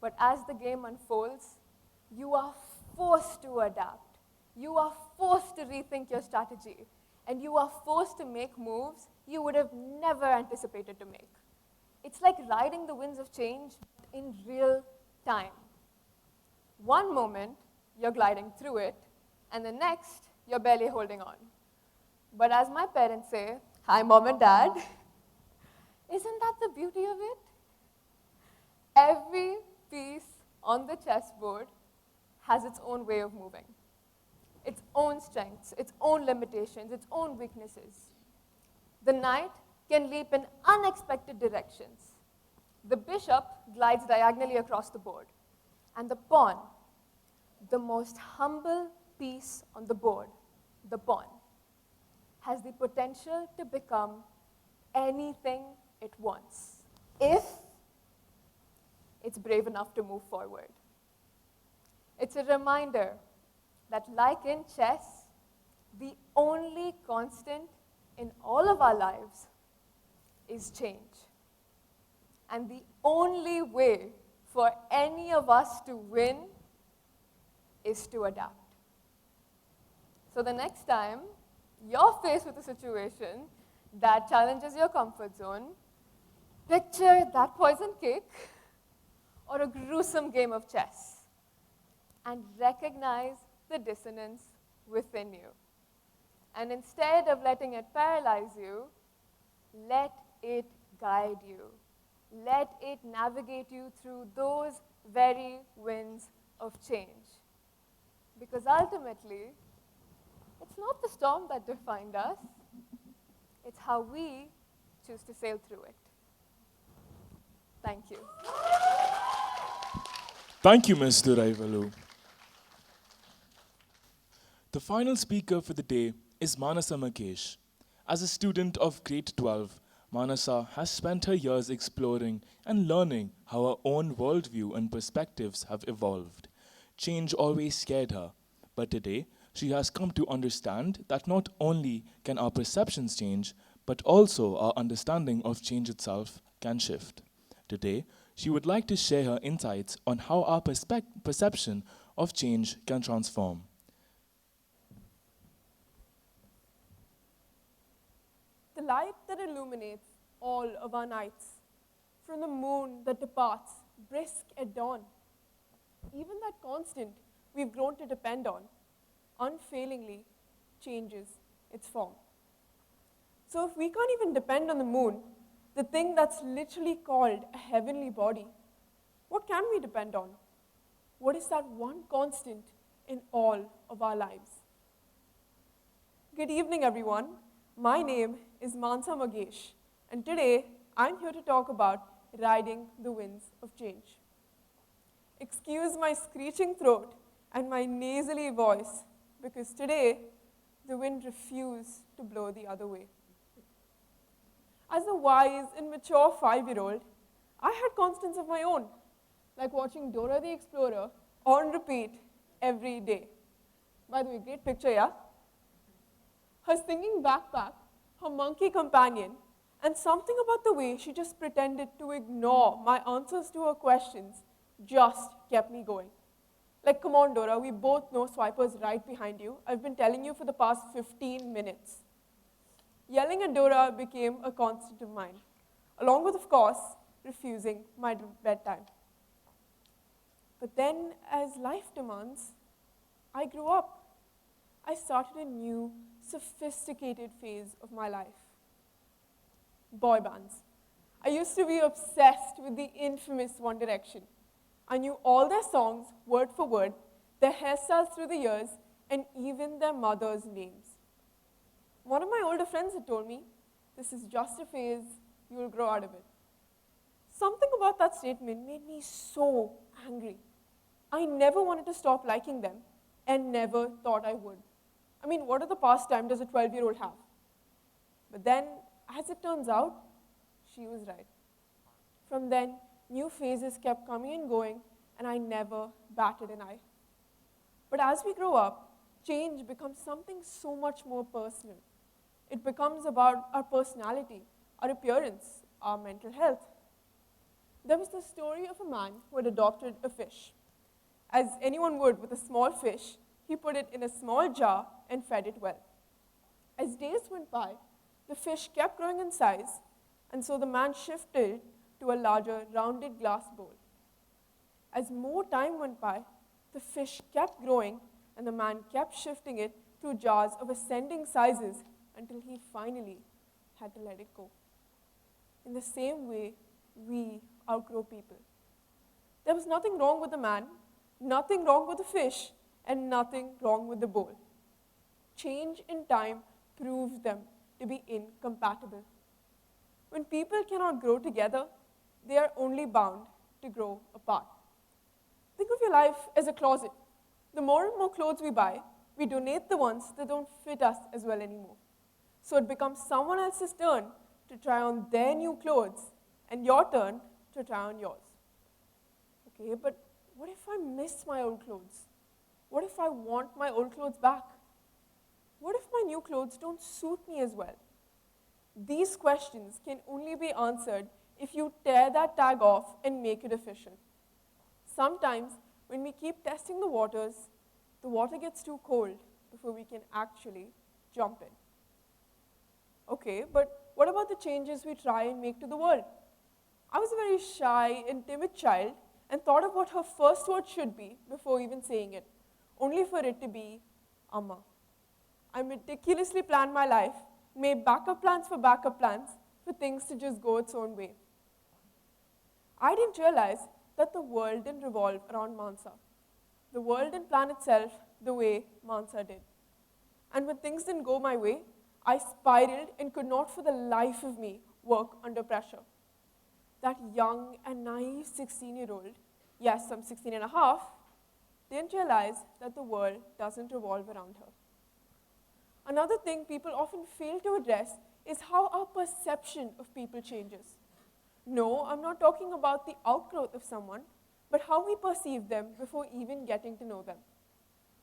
But as the game unfolds, you are forced to adapt. You are forced to rethink your strategy. And you are forced to make moves you would have never anticipated to make. It's like riding the winds of change in real time. One moment, you're gliding through it, and the next, you're barely holding on. But as my parents say, hi, Mom and Dad, isn't that the beauty of it? Every piece on the chessboard has its own way of moving, its own strengths, its own limitations, its own weaknesses. The knight can leap in unexpected directions. The bishop glides diagonally across the board. And the pawn, the most humble piece on the board, the pawn, has the potential to become anything it wants, if it's brave enough to move forward. It's a reminder that, like in chess, the only constant in all of our lives is change. And the only way for any of us to win is to adapt. So the next time you're faced with a situation that challenges your comfort zone, picture that poison cake or a gruesome game of chess and recognize the dissonance within you. And instead of letting it paralyze you, let it guide you. Let it navigate you through those very winds of change. Because ultimately, it's not the storm that defined us, it's how we choose to sail through it. Thank you. Thank you, Ms. Duraivalu. The final speaker for the day is Manasa Magesh. As a student of grade 12, Manasa has spent her years exploring and learning how her own worldview and perspectives have evolved. Change always scared her, but today she has come to understand that not only can our perceptions change, but also our understanding of change itself can shift. Today, she would like to share her insights on how our perception of change can transform. The light that illuminates all of our nights, from the moon that departs brisk at dawn, even that constant we've grown to depend on, unfailingly changes its form. So if we can't even depend on the moon, the thing that's literally called a heavenly body, what can we depend on? What is that one constant in all of our lives? Good evening, everyone. My name is Manasa Magesh, and today I'm here to talk about riding the winds of change. Excuse my screeching throat and my nasally voice, because today the wind refused to blow the other way. As a wise and mature 5-year-old, I had constants of my own, like watching Dora the Explorer on repeat every day. By the way, great picture, yeah? Her singing backpack, her monkey companion, and something about the way she just pretended to ignore my answers to her questions just kept me going. Like, come on, Dora, we both know Swiper's right behind you. I've been telling you for the past 15 minutes. Yelling at Dora became a constant of mine, along with, of course, refusing my bedtime. But then, as life demands, I grew up. I started a new, sophisticated phase of my life. Boy bands. I used to be obsessed with the infamous One Direction. I knew all their songs, word for word, their hairstyles through the years, and even their mothers' names. One of my older friends had told me, this is just a phase, you will grow out of it. Something about that statement made me so angry. I never wanted to stop liking them, and never thought I would. I mean, what other pastime does a 12-year-old have? But then, as it turns out, she was right. From then, new phases kept coming and going, and I never batted an eye. But as we grow up, change becomes something so much more personal. It becomes about our personality, our appearance, our mental health. There was the story of a man who had adopted a fish. As anyone would with a small fish, he put it in a small jar and fed it well. As days went by, the fish kept growing in size, and so the man shifted to a larger, rounded glass bowl. As more time went by, the fish kept growing, and the man kept shifting it to jars of ascending sizes until he finally had to let it go. In the same way, we outgrow people. There was nothing wrong with the man, nothing wrong with the fish, and nothing wrong with the bowl. Change in time proves them to be incompatible. When people cannot grow together, they are only bound to grow apart. Think of your life as a closet. The more and more clothes we buy, we donate the ones that don't fit us as well anymore. So it becomes someone else's turn to try on their new clothes and your turn to try on yours. Okay, but what if I miss my old clothes? What if I want my old clothes back? What if my new clothes don't suit me as well? These questions can only be answered if you tear that tag off and make it official. Sometimes, when we keep testing the water gets too cold before we can actually jump in. Okay, but what about the changes we try and make to the world? I was a very shy and timid child and thought of what her first word should be before even saying it, only for it to be Amma. I meticulously planned my life, made backup plans for things to just go its own way. I didn't realize that the world didn't revolve around Mansa. The world didn't plan itself the way Mansa did. And when things didn't go my way, I spiraled and could not for the life of me work under pressure. That young and naive 16-year-old, yes, I'm 16 and a half, didn't realize that the world doesn't revolve around her. Another thing people often fail to address is how our perception of people changes. No, I'm not talking about the outgrowth of someone, but how we perceive them before even getting to know them.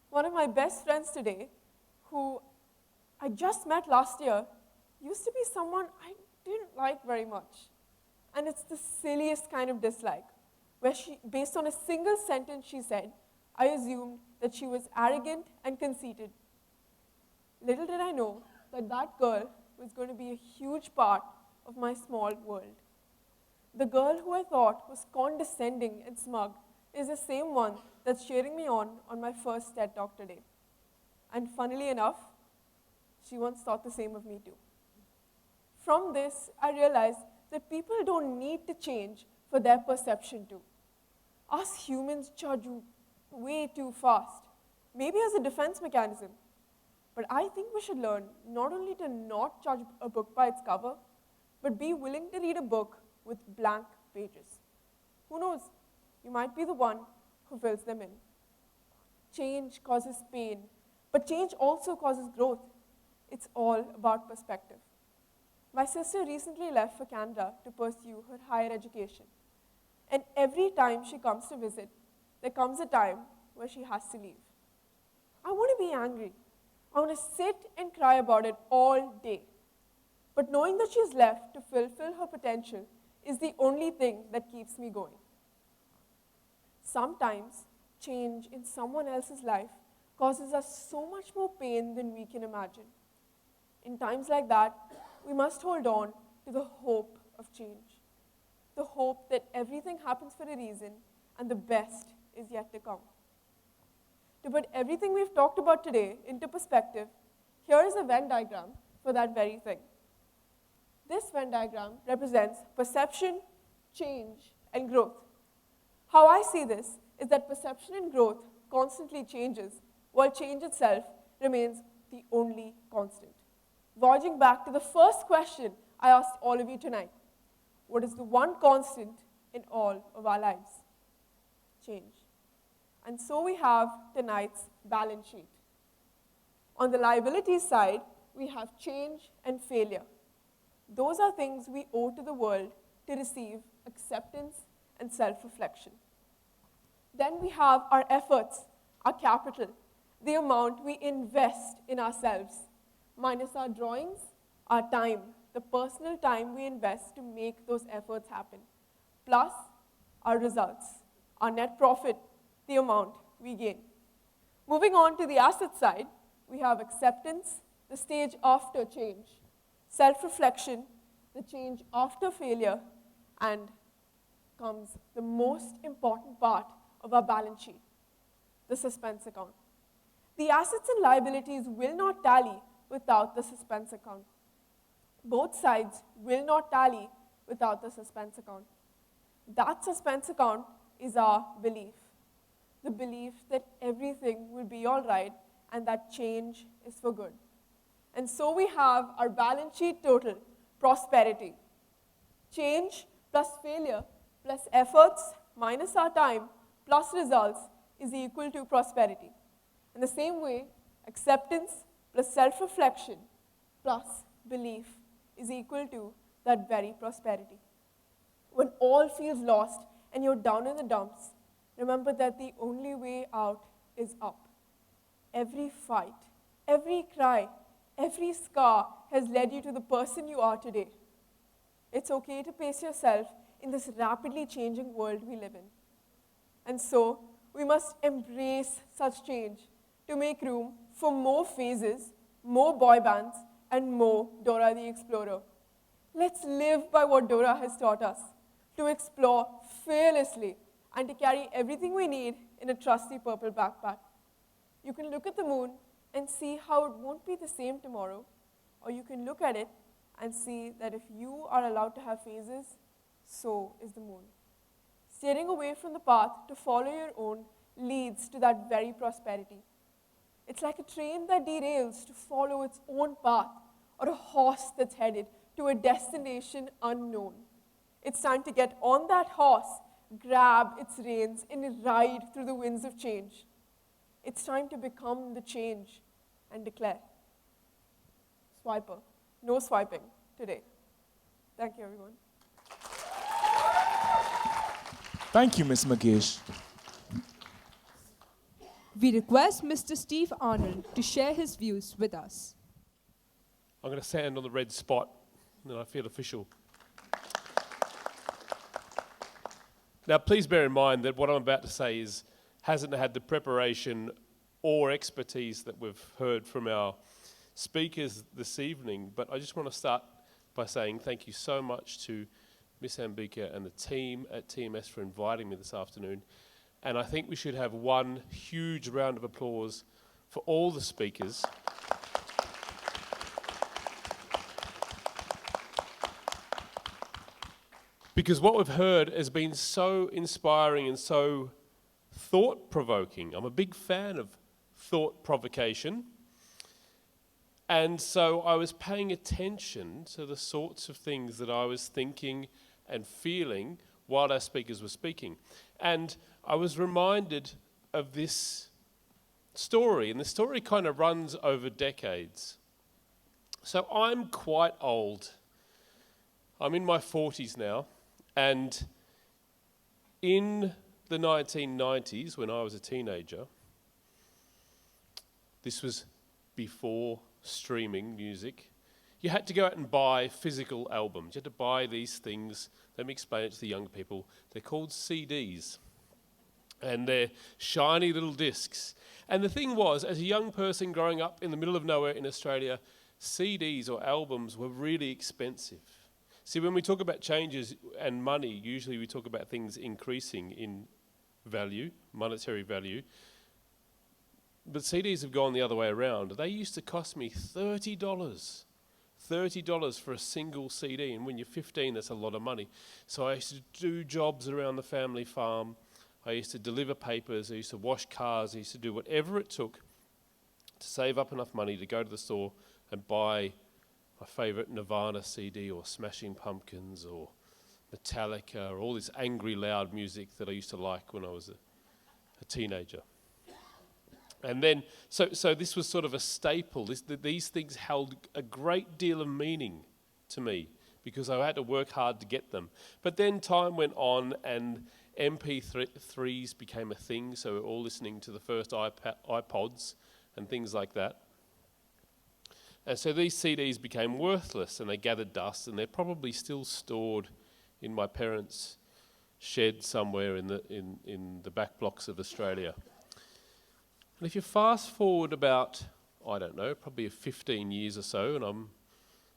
One of my best friends today, who I just met last year, used to be someone I didn't like very much. And it's the silliest kind of dislike, where based on a single sentence she said, I assumed that she was arrogant and conceited. Little did I know that that girl was going to be a huge part of my small world. The girl who I thought was condescending and smug is the same one that's cheering me on my first TED Talk today. And funnily enough, she once thought the same of me too. From this, I realized that people don't need to change for their perception to. Us humans judge way too fast, maybe as a defense mechanism. But I think we should learn not only to not judge a book by its cover, but be willing to read a book with blank pages. Who knows? You might be the one who fills them in. Change causes pain, but change also causes growth. It's all about perspective. My sister recently left for Canada to pursue her higher education. And every time she comes to visit, there comes a time where she has to leave. I want to be angry. I want to sit and cry about it all day. But knowing that she's left to fulfill her potential is the only thing that keeps me going. Sometimes, change in someone else's life causes us so much more pain than we can imagine. In times like that, we must hold on to the hope of change. The hope that everything happens for a reason and the best is yet to come. To put everything we've talked about today into perspective, here is a Venn diagram for that very thing. This Venn diagram represents perception, change, and growth. How I see this is that perception and growth constantly changes, while change itself remains the only constant. Voyaging back to the first question I asked all of you tonight, what is the one constant in all of our lives? Change. And so we have tonight's balance sheet. On the liabilities side, we have change and failure. Those are things we owe to the world to receive acceptance and self-reflection. Then we have our efforts, our capital, the amount we invest in ourselves, minus our drawings, our time, the personal time we invest to make those efforts happen, plus our results, our net profit, the amount we gain. Moving on to the asset side, we have acceptance, the stage after change, self-reflection, the change after failure, and comes the most important part of our balance sheet, the suspense account. The assets and liabilities will not tally without the suspense account. Both sides will not tally without the suspense account. That suspense account is our belief. The belief that everything will be all right and that change is for good. And so we have our balance sheet total, prosperity. Change plus failure plus efforts minus our time plus results is equal to prosperity. In the same way, acceptance plus self-reflection plus belief is equal to that very prosperity. When all feels lost and you're down in the dumps, remember that the only way out is up. Every fight, every cry, every scar has led you to the person you are today. It's okay to pace yourself in this rapidly changing world we live in. And so, we must embrace such change to make room for more phases, more boy bands, and more Dora the Explorer. Let's live by what Dora has taught us, to explore fearlessly and to carry everything we need in a trusty purple backpack. You can look at the moon and see how it won't be the same tomorrow, or you can look at it and see that if you are allowed to have phases, so is the moon. Steering away from the path to follow your own leads to that very prosperity. It's like a train that derails to follow its own path, or a horse that's headed to a destination unknown. It's time to get on that horse, grab its reins, and ride through the winds of change. It's time to become the change and declare, swiper, no swiping today. Thank you, everyone. Thank you, Ms. Magesh. We request Mr. Steve Arnold to share his views with us. I'm going to stand on the red spot, and then I feel official. Now, please bear in mind that what I'm about to say hasn't had the preparation or expertise that we've heard from our speakers this evening, but I just want to start by saying thank you so much to Miss Ambika and the team at TMS for inviting me this afternoon. And I think we should have one huge round of applause for all the speakers. Because what we've heard has been so inspiring and so thought-provoking. I'm a big fan of thought provocation. And so I was paying attention to the sorts of things that I was thinking and feeling while our speakers were speaking. And I was reminded of this story, and the story kind of runs over decades. So I'm quite old. I'm in my 40s now, and in the 1990s, when I was a teenager, this was before streaming music, you had to go out and buy physical albums. You had to buy these things. Let me explain it to the young people. They're called CDs. And they're shiny little discs. And the thing was, as a young person growing up in the middle of nowhere in Australia, CDs or albums were really expensive. See, when we talk about changes and money, usually we talk about things increasing in value, monetary value. But CDs have gone the other way around. They used to cost me $30. $30 for a single CD, and when you're 15, that's a lot of money. So I used to do jobs around the family farm. I used to deliver papers. I used to wash cars. I used to do whatever it took to save up enough money to go to the store and buy my favourite Nirvana CD or Smashing Pumpkins or Metallica or all this angry, loud music that I used to like when I was a teenager. And then, so this was sort of a staple. These things held a great deal of meaning to me because I had to work hard to get them. But then time went on and MP3s became a thing, so we're all listening to the first iPods and things like that. And so these CDs became worthless, and they gathered dust, and they're probably still stored in my parents' shed somewhere in the back blocks of Australia. And if you fast forward about, I don't know, probably 15 years or so, and I'm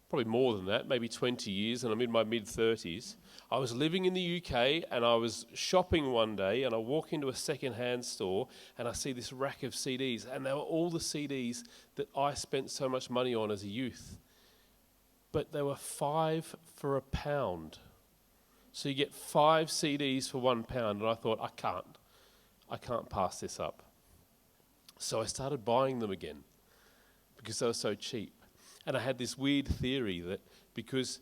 probably more than that, maybe 20 years, and I'm in my mid-30s, I was living in the UK, and I was shopping one day, and I walk into a second-hand store, and I see this rack of CDs, and they were all the CDs that I spent so much money on as a youth. But they were 5 for £1. So you get 5 CDs for £1, and I thought, I can't pass this up. So I started buying them again because they were so cheap. And I had this weird theory that because,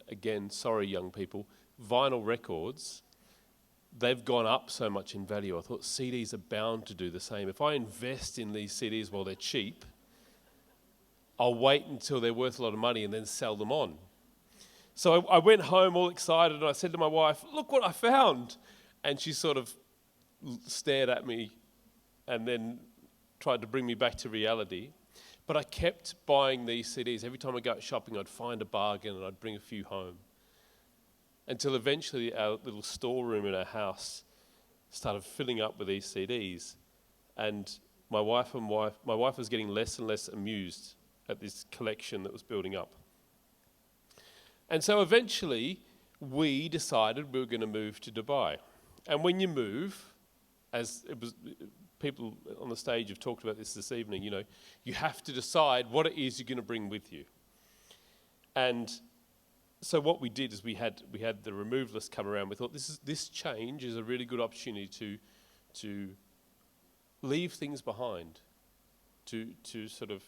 again, sorry young people, vinyl records, they've gone up so much in value. I thought CDs are bound to do the same. If I invest in these CDs while they're cheap, I'll wait until they're worth a lot of money and then sell them on. So I went home all excited and I said to my wife, look what I found. And she sort of stared at me and then tried to bring me back to reality. But I kept buying these CDs. Every time I go out shopping, I'd find a bargain and I'd bring a few home. Until eventually our little storeroom in our house started filling up with these CDs. And my wife was getting less and less amused at this collection that was building up. And so eventually we decided we were going to move to Dubai. And when you move, as it was, people on the stage have talked about this evening, you have to decide what it is you're going to bring with you. And so what we did is we had the removalists come around. We thought this change is a really good opportunity to leave things behind, to sort of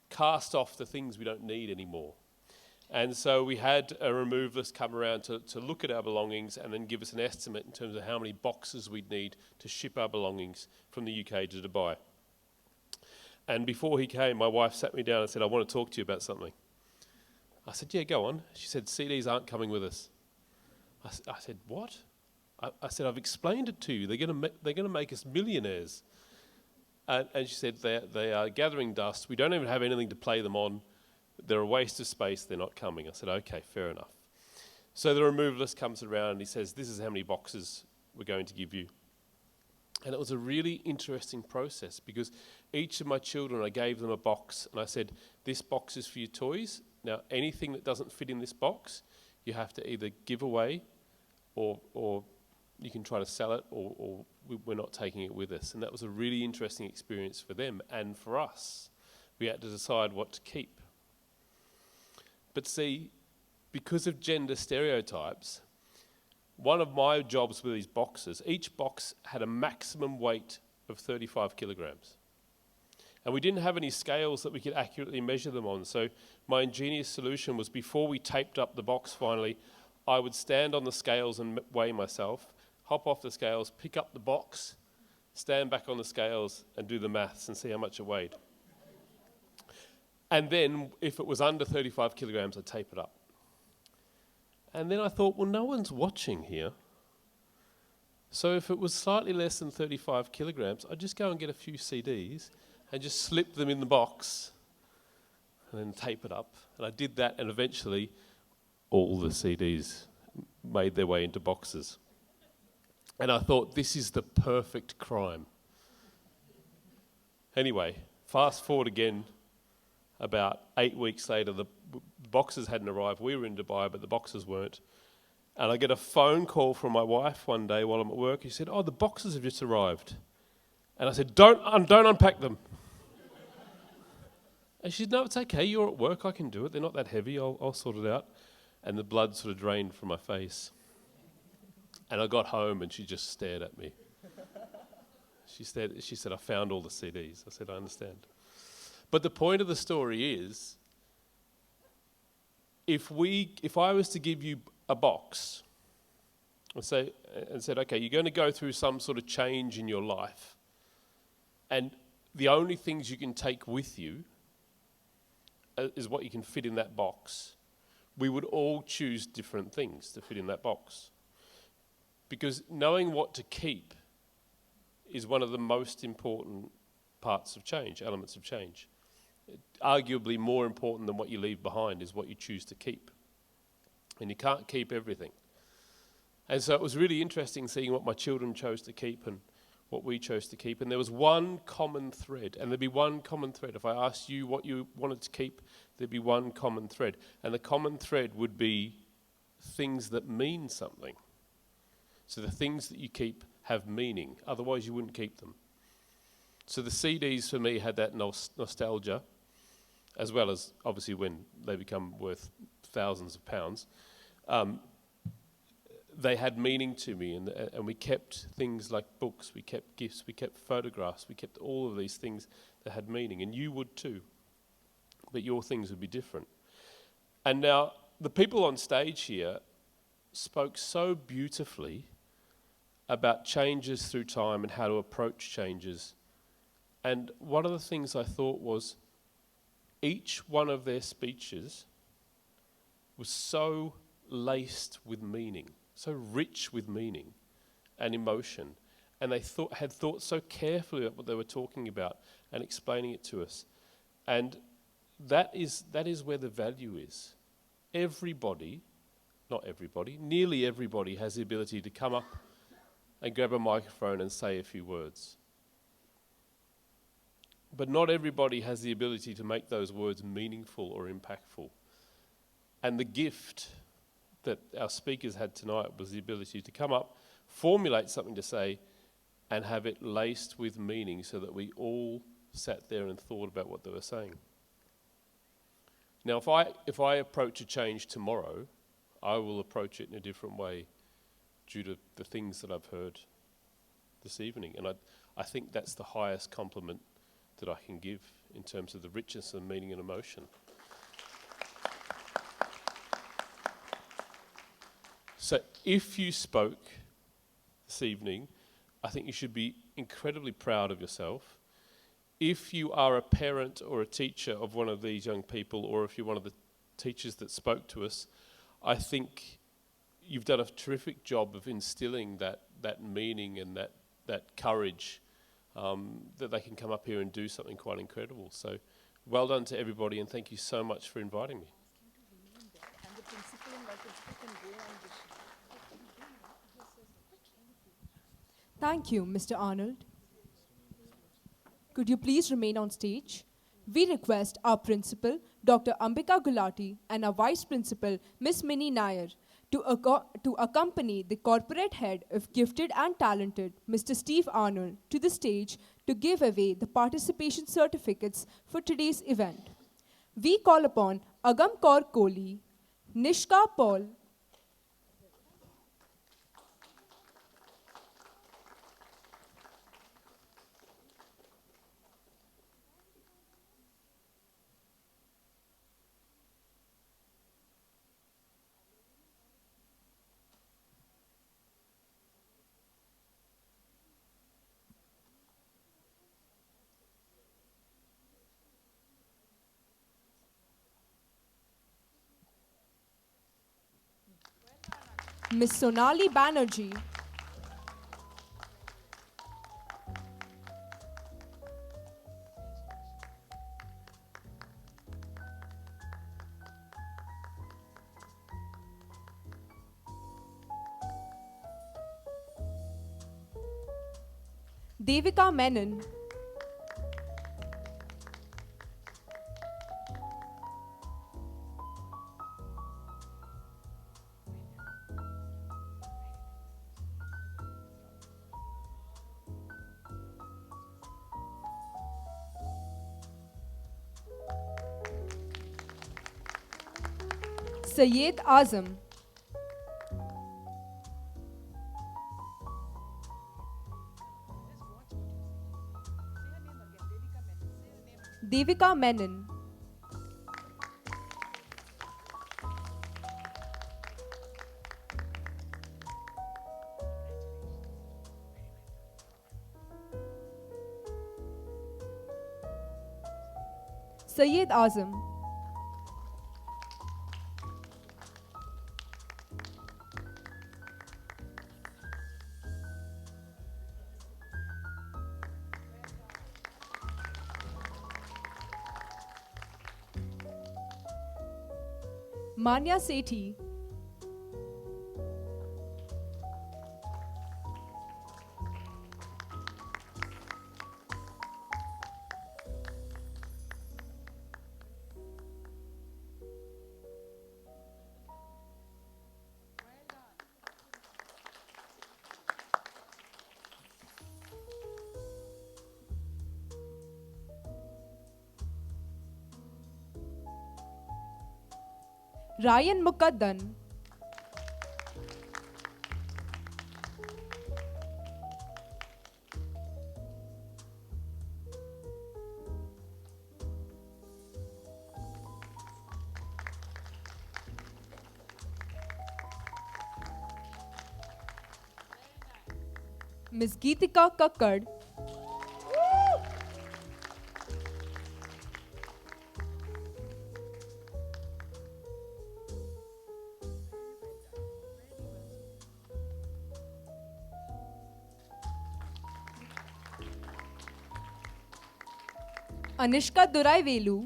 cast off the things we don't need anymore. And so we had a removalist come around to look at our belongings and then give us an estimate in terms of how many boxes we'd need to ship our belongings from the UK to Dubai. And before he came, my wife sat me down and said, I want to talk to you about something. I said, yeah, go on. She said, CDs aren't coming with us. I said, what? I said, I've explained it to you. They're going to make us millionaires. And she said, they are gathering dust. We don't even have anything to play them on. They're a waste of space. They're not coming. I said, okay, fair enough. So the removalist comes around and he says, this is how many boxes we're going to give you. And it was a really interesting process because each of my children, I gave them a box and I said, this box is for your toys. Now, anything that doesn't fit in this box, you have to either give away or you can try to sell it or we're not taking it with us. And that was a really interesting experience for them and for us. We had to decide what to keep. But see, because of gender stereotypes, one of my jobs with these boxes, each box had a maximum weight of 35 kilograms. And we didn't have any scales that we could accurately measure them on. So my ingenious solution was before we taped up the box finally, I would stand on the scales and weigh myself, hop off the scales, pick up the box, stand back on the scales and do the maths and see how much it weighed. And then, if it was under 35 kilograms, I'd tape it up. And then I thought, well, no one's watching here. So if it was slightly less than 35 kilograms, I'd just go and get a few CDs and just slip them in the box and then tape it up. And I did that, and eventually all the CDs made their way into boxes. And I thought, this is the perfect crime. Anyway, fast forward again. About 8 weeks later, the boxes hadn't arrived. We were in Dubai, but the boxes weren't. And I get a phone call from my wife one day while I'm at work. She said, oh, the boxes have just arrived. And I said, don't unpack them. And she said, no, it's okay. You're at work. I can do it. They're not that heavy. I'll sort it out. And the blood sort of drained from my face. And I got home and she just stared at me. She said, I found all the CDs. I said, I understand. But the point of the story is, if I was to give you a box and said, okay, you're going to go through some sort of change in your life, and the only things you can take with you is what you can fit in that box, we would all choose different things to fit in that box. because knowing what to keep is one of the most important parts of change, elements of change. Arguably more important than what you leave behind is what you choose to keep. And you can't keep everything. And so it was really interesting seeing what my children chose to keep and what we chose to keep. And there was one common thread, and there'd be one common thread. If I asked you what you wanted to keep, there'd be one common thread. And the common thread would be things that mean something. So the things that you keep have meaning, otherwise you wouldn't keep them. So the CDs for me had that nostalgia, as well as obviously when they become worth thousands of pounds. They had meaning to me, and we kept things like books, we kept gifts, we kept photographs, we kept all of these things that had meaning, and you would too, but your things would be different. And now the people on stage here spoke so beautifully about changes through time and how to approach changes. And one of the things I thought was each one of their speeches was so laced with meaning, so rich with meaning and emotion. And they had thought so carefully about what they were talking about and explaining it to us. And that is where the value is. Everybody, not everybody, nearly everybody has the ability to come up and grab a microphone and say a few words. But not everybody has the ability to make those words meaningful or impactful. And the gift that our speakers had tonight was the ability to come up, formulate something to say, and have it laced with meaning so that we all sat there and thought about what they were saying. Now, if I approach a change tomorrow, I will approach it in a different way due to the things that I've heard this evening. And I think that's the highest compliment that I can give in terms of the richness and meaning and emotion. So if you spoke this evening, I think you should be incredibly proud of yourself. If you are a parent or a teacher of one of these young people, or if you're one of the teachers that spoke to us, I think you've done a terrific job of instilling that meaning and that courage that they can come up here and do something quite incredible. So well done to everybody, and thank you so much for inviting me. Thank you, Mr. Arnold. Could you please remain on stage? We request our principal, Dr. Ambika Gulati, and our vice principal, Ms. Minnie Nair, to accompany the corporate head of Gifted and Talented, Mr. Steve Arnold, to the stage to give away the participation certificates for today's event. We call upon Agam Kaur Kohli, Nishka Paul, Ms. Sonali Banerjee, Devika Menon, Syed Azam, Devika Menon, Syed Azam, Manya Sethi, Ryan Mukaddan, Ms. Geetika Kakkad, Anishka Duraivelu,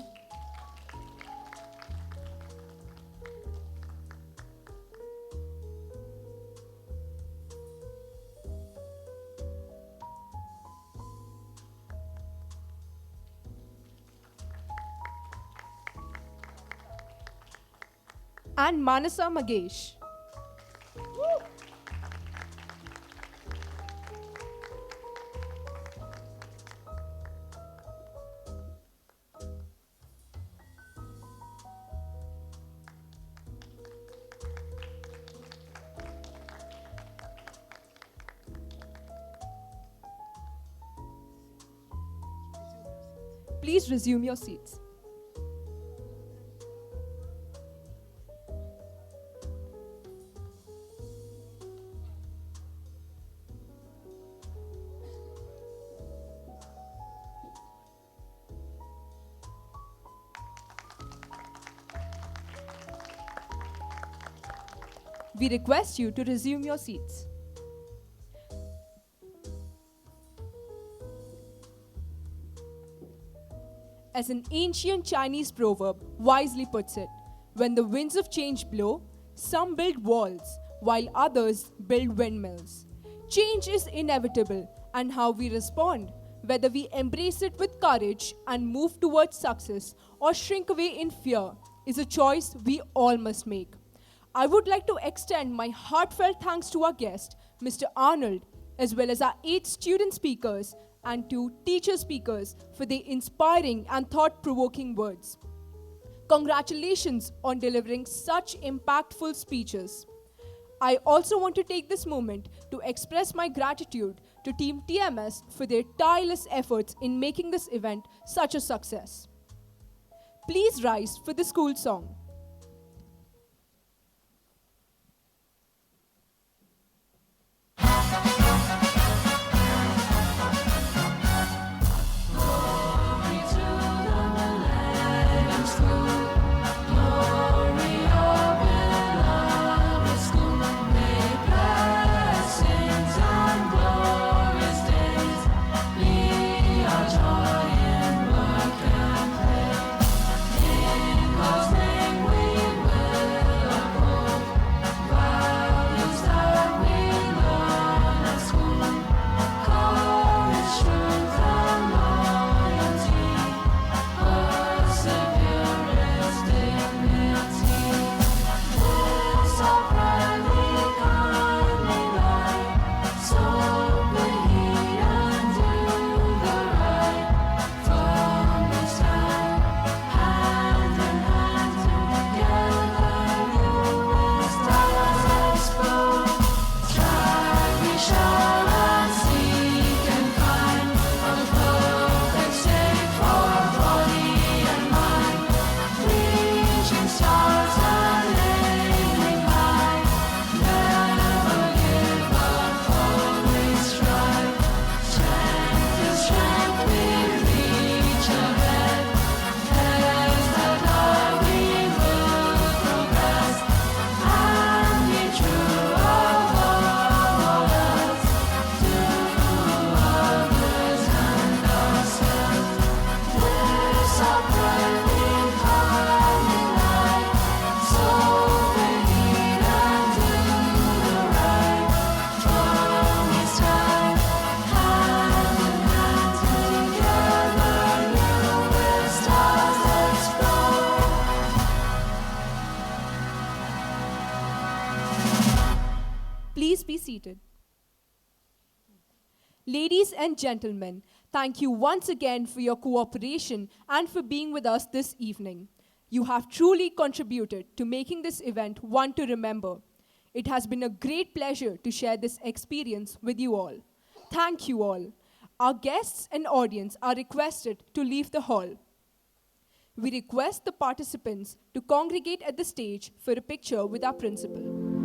and Manasa Magesh. Please resume your seats. We request you to resume your seats. As an ancient Chinese proverb wisely puts it, when the winds of change blow, some build walls while others build windmills. Change is inevitable, and how we respond, whether we embrace it with courage and move towards success or shrink away in fear, is a choice we all must make. I would like to extend my heartfelt thanks to our guest, Mr. Arnold, as well as our 8 student speakers and 2 teacher speakers for their inspiring and thought-provoking words. Congratulations on delivering such impactful speeches. I also want to take this moment to express my gratitude to Team TMS for their tireless efforts in making this event such a success. Please rise for the school song. Joy in work and play. In God's name Please be seated. Ladies and gentlemen, thank you once again for your cooperation and for being with us this evening. You have truly contributed to making this event one to remember. It has been a great pleasure to share this experience with you all. Thank you all. Our guests and audience are requested to leave the hall. We request the participants to congregate at the stage for a picture with our principal.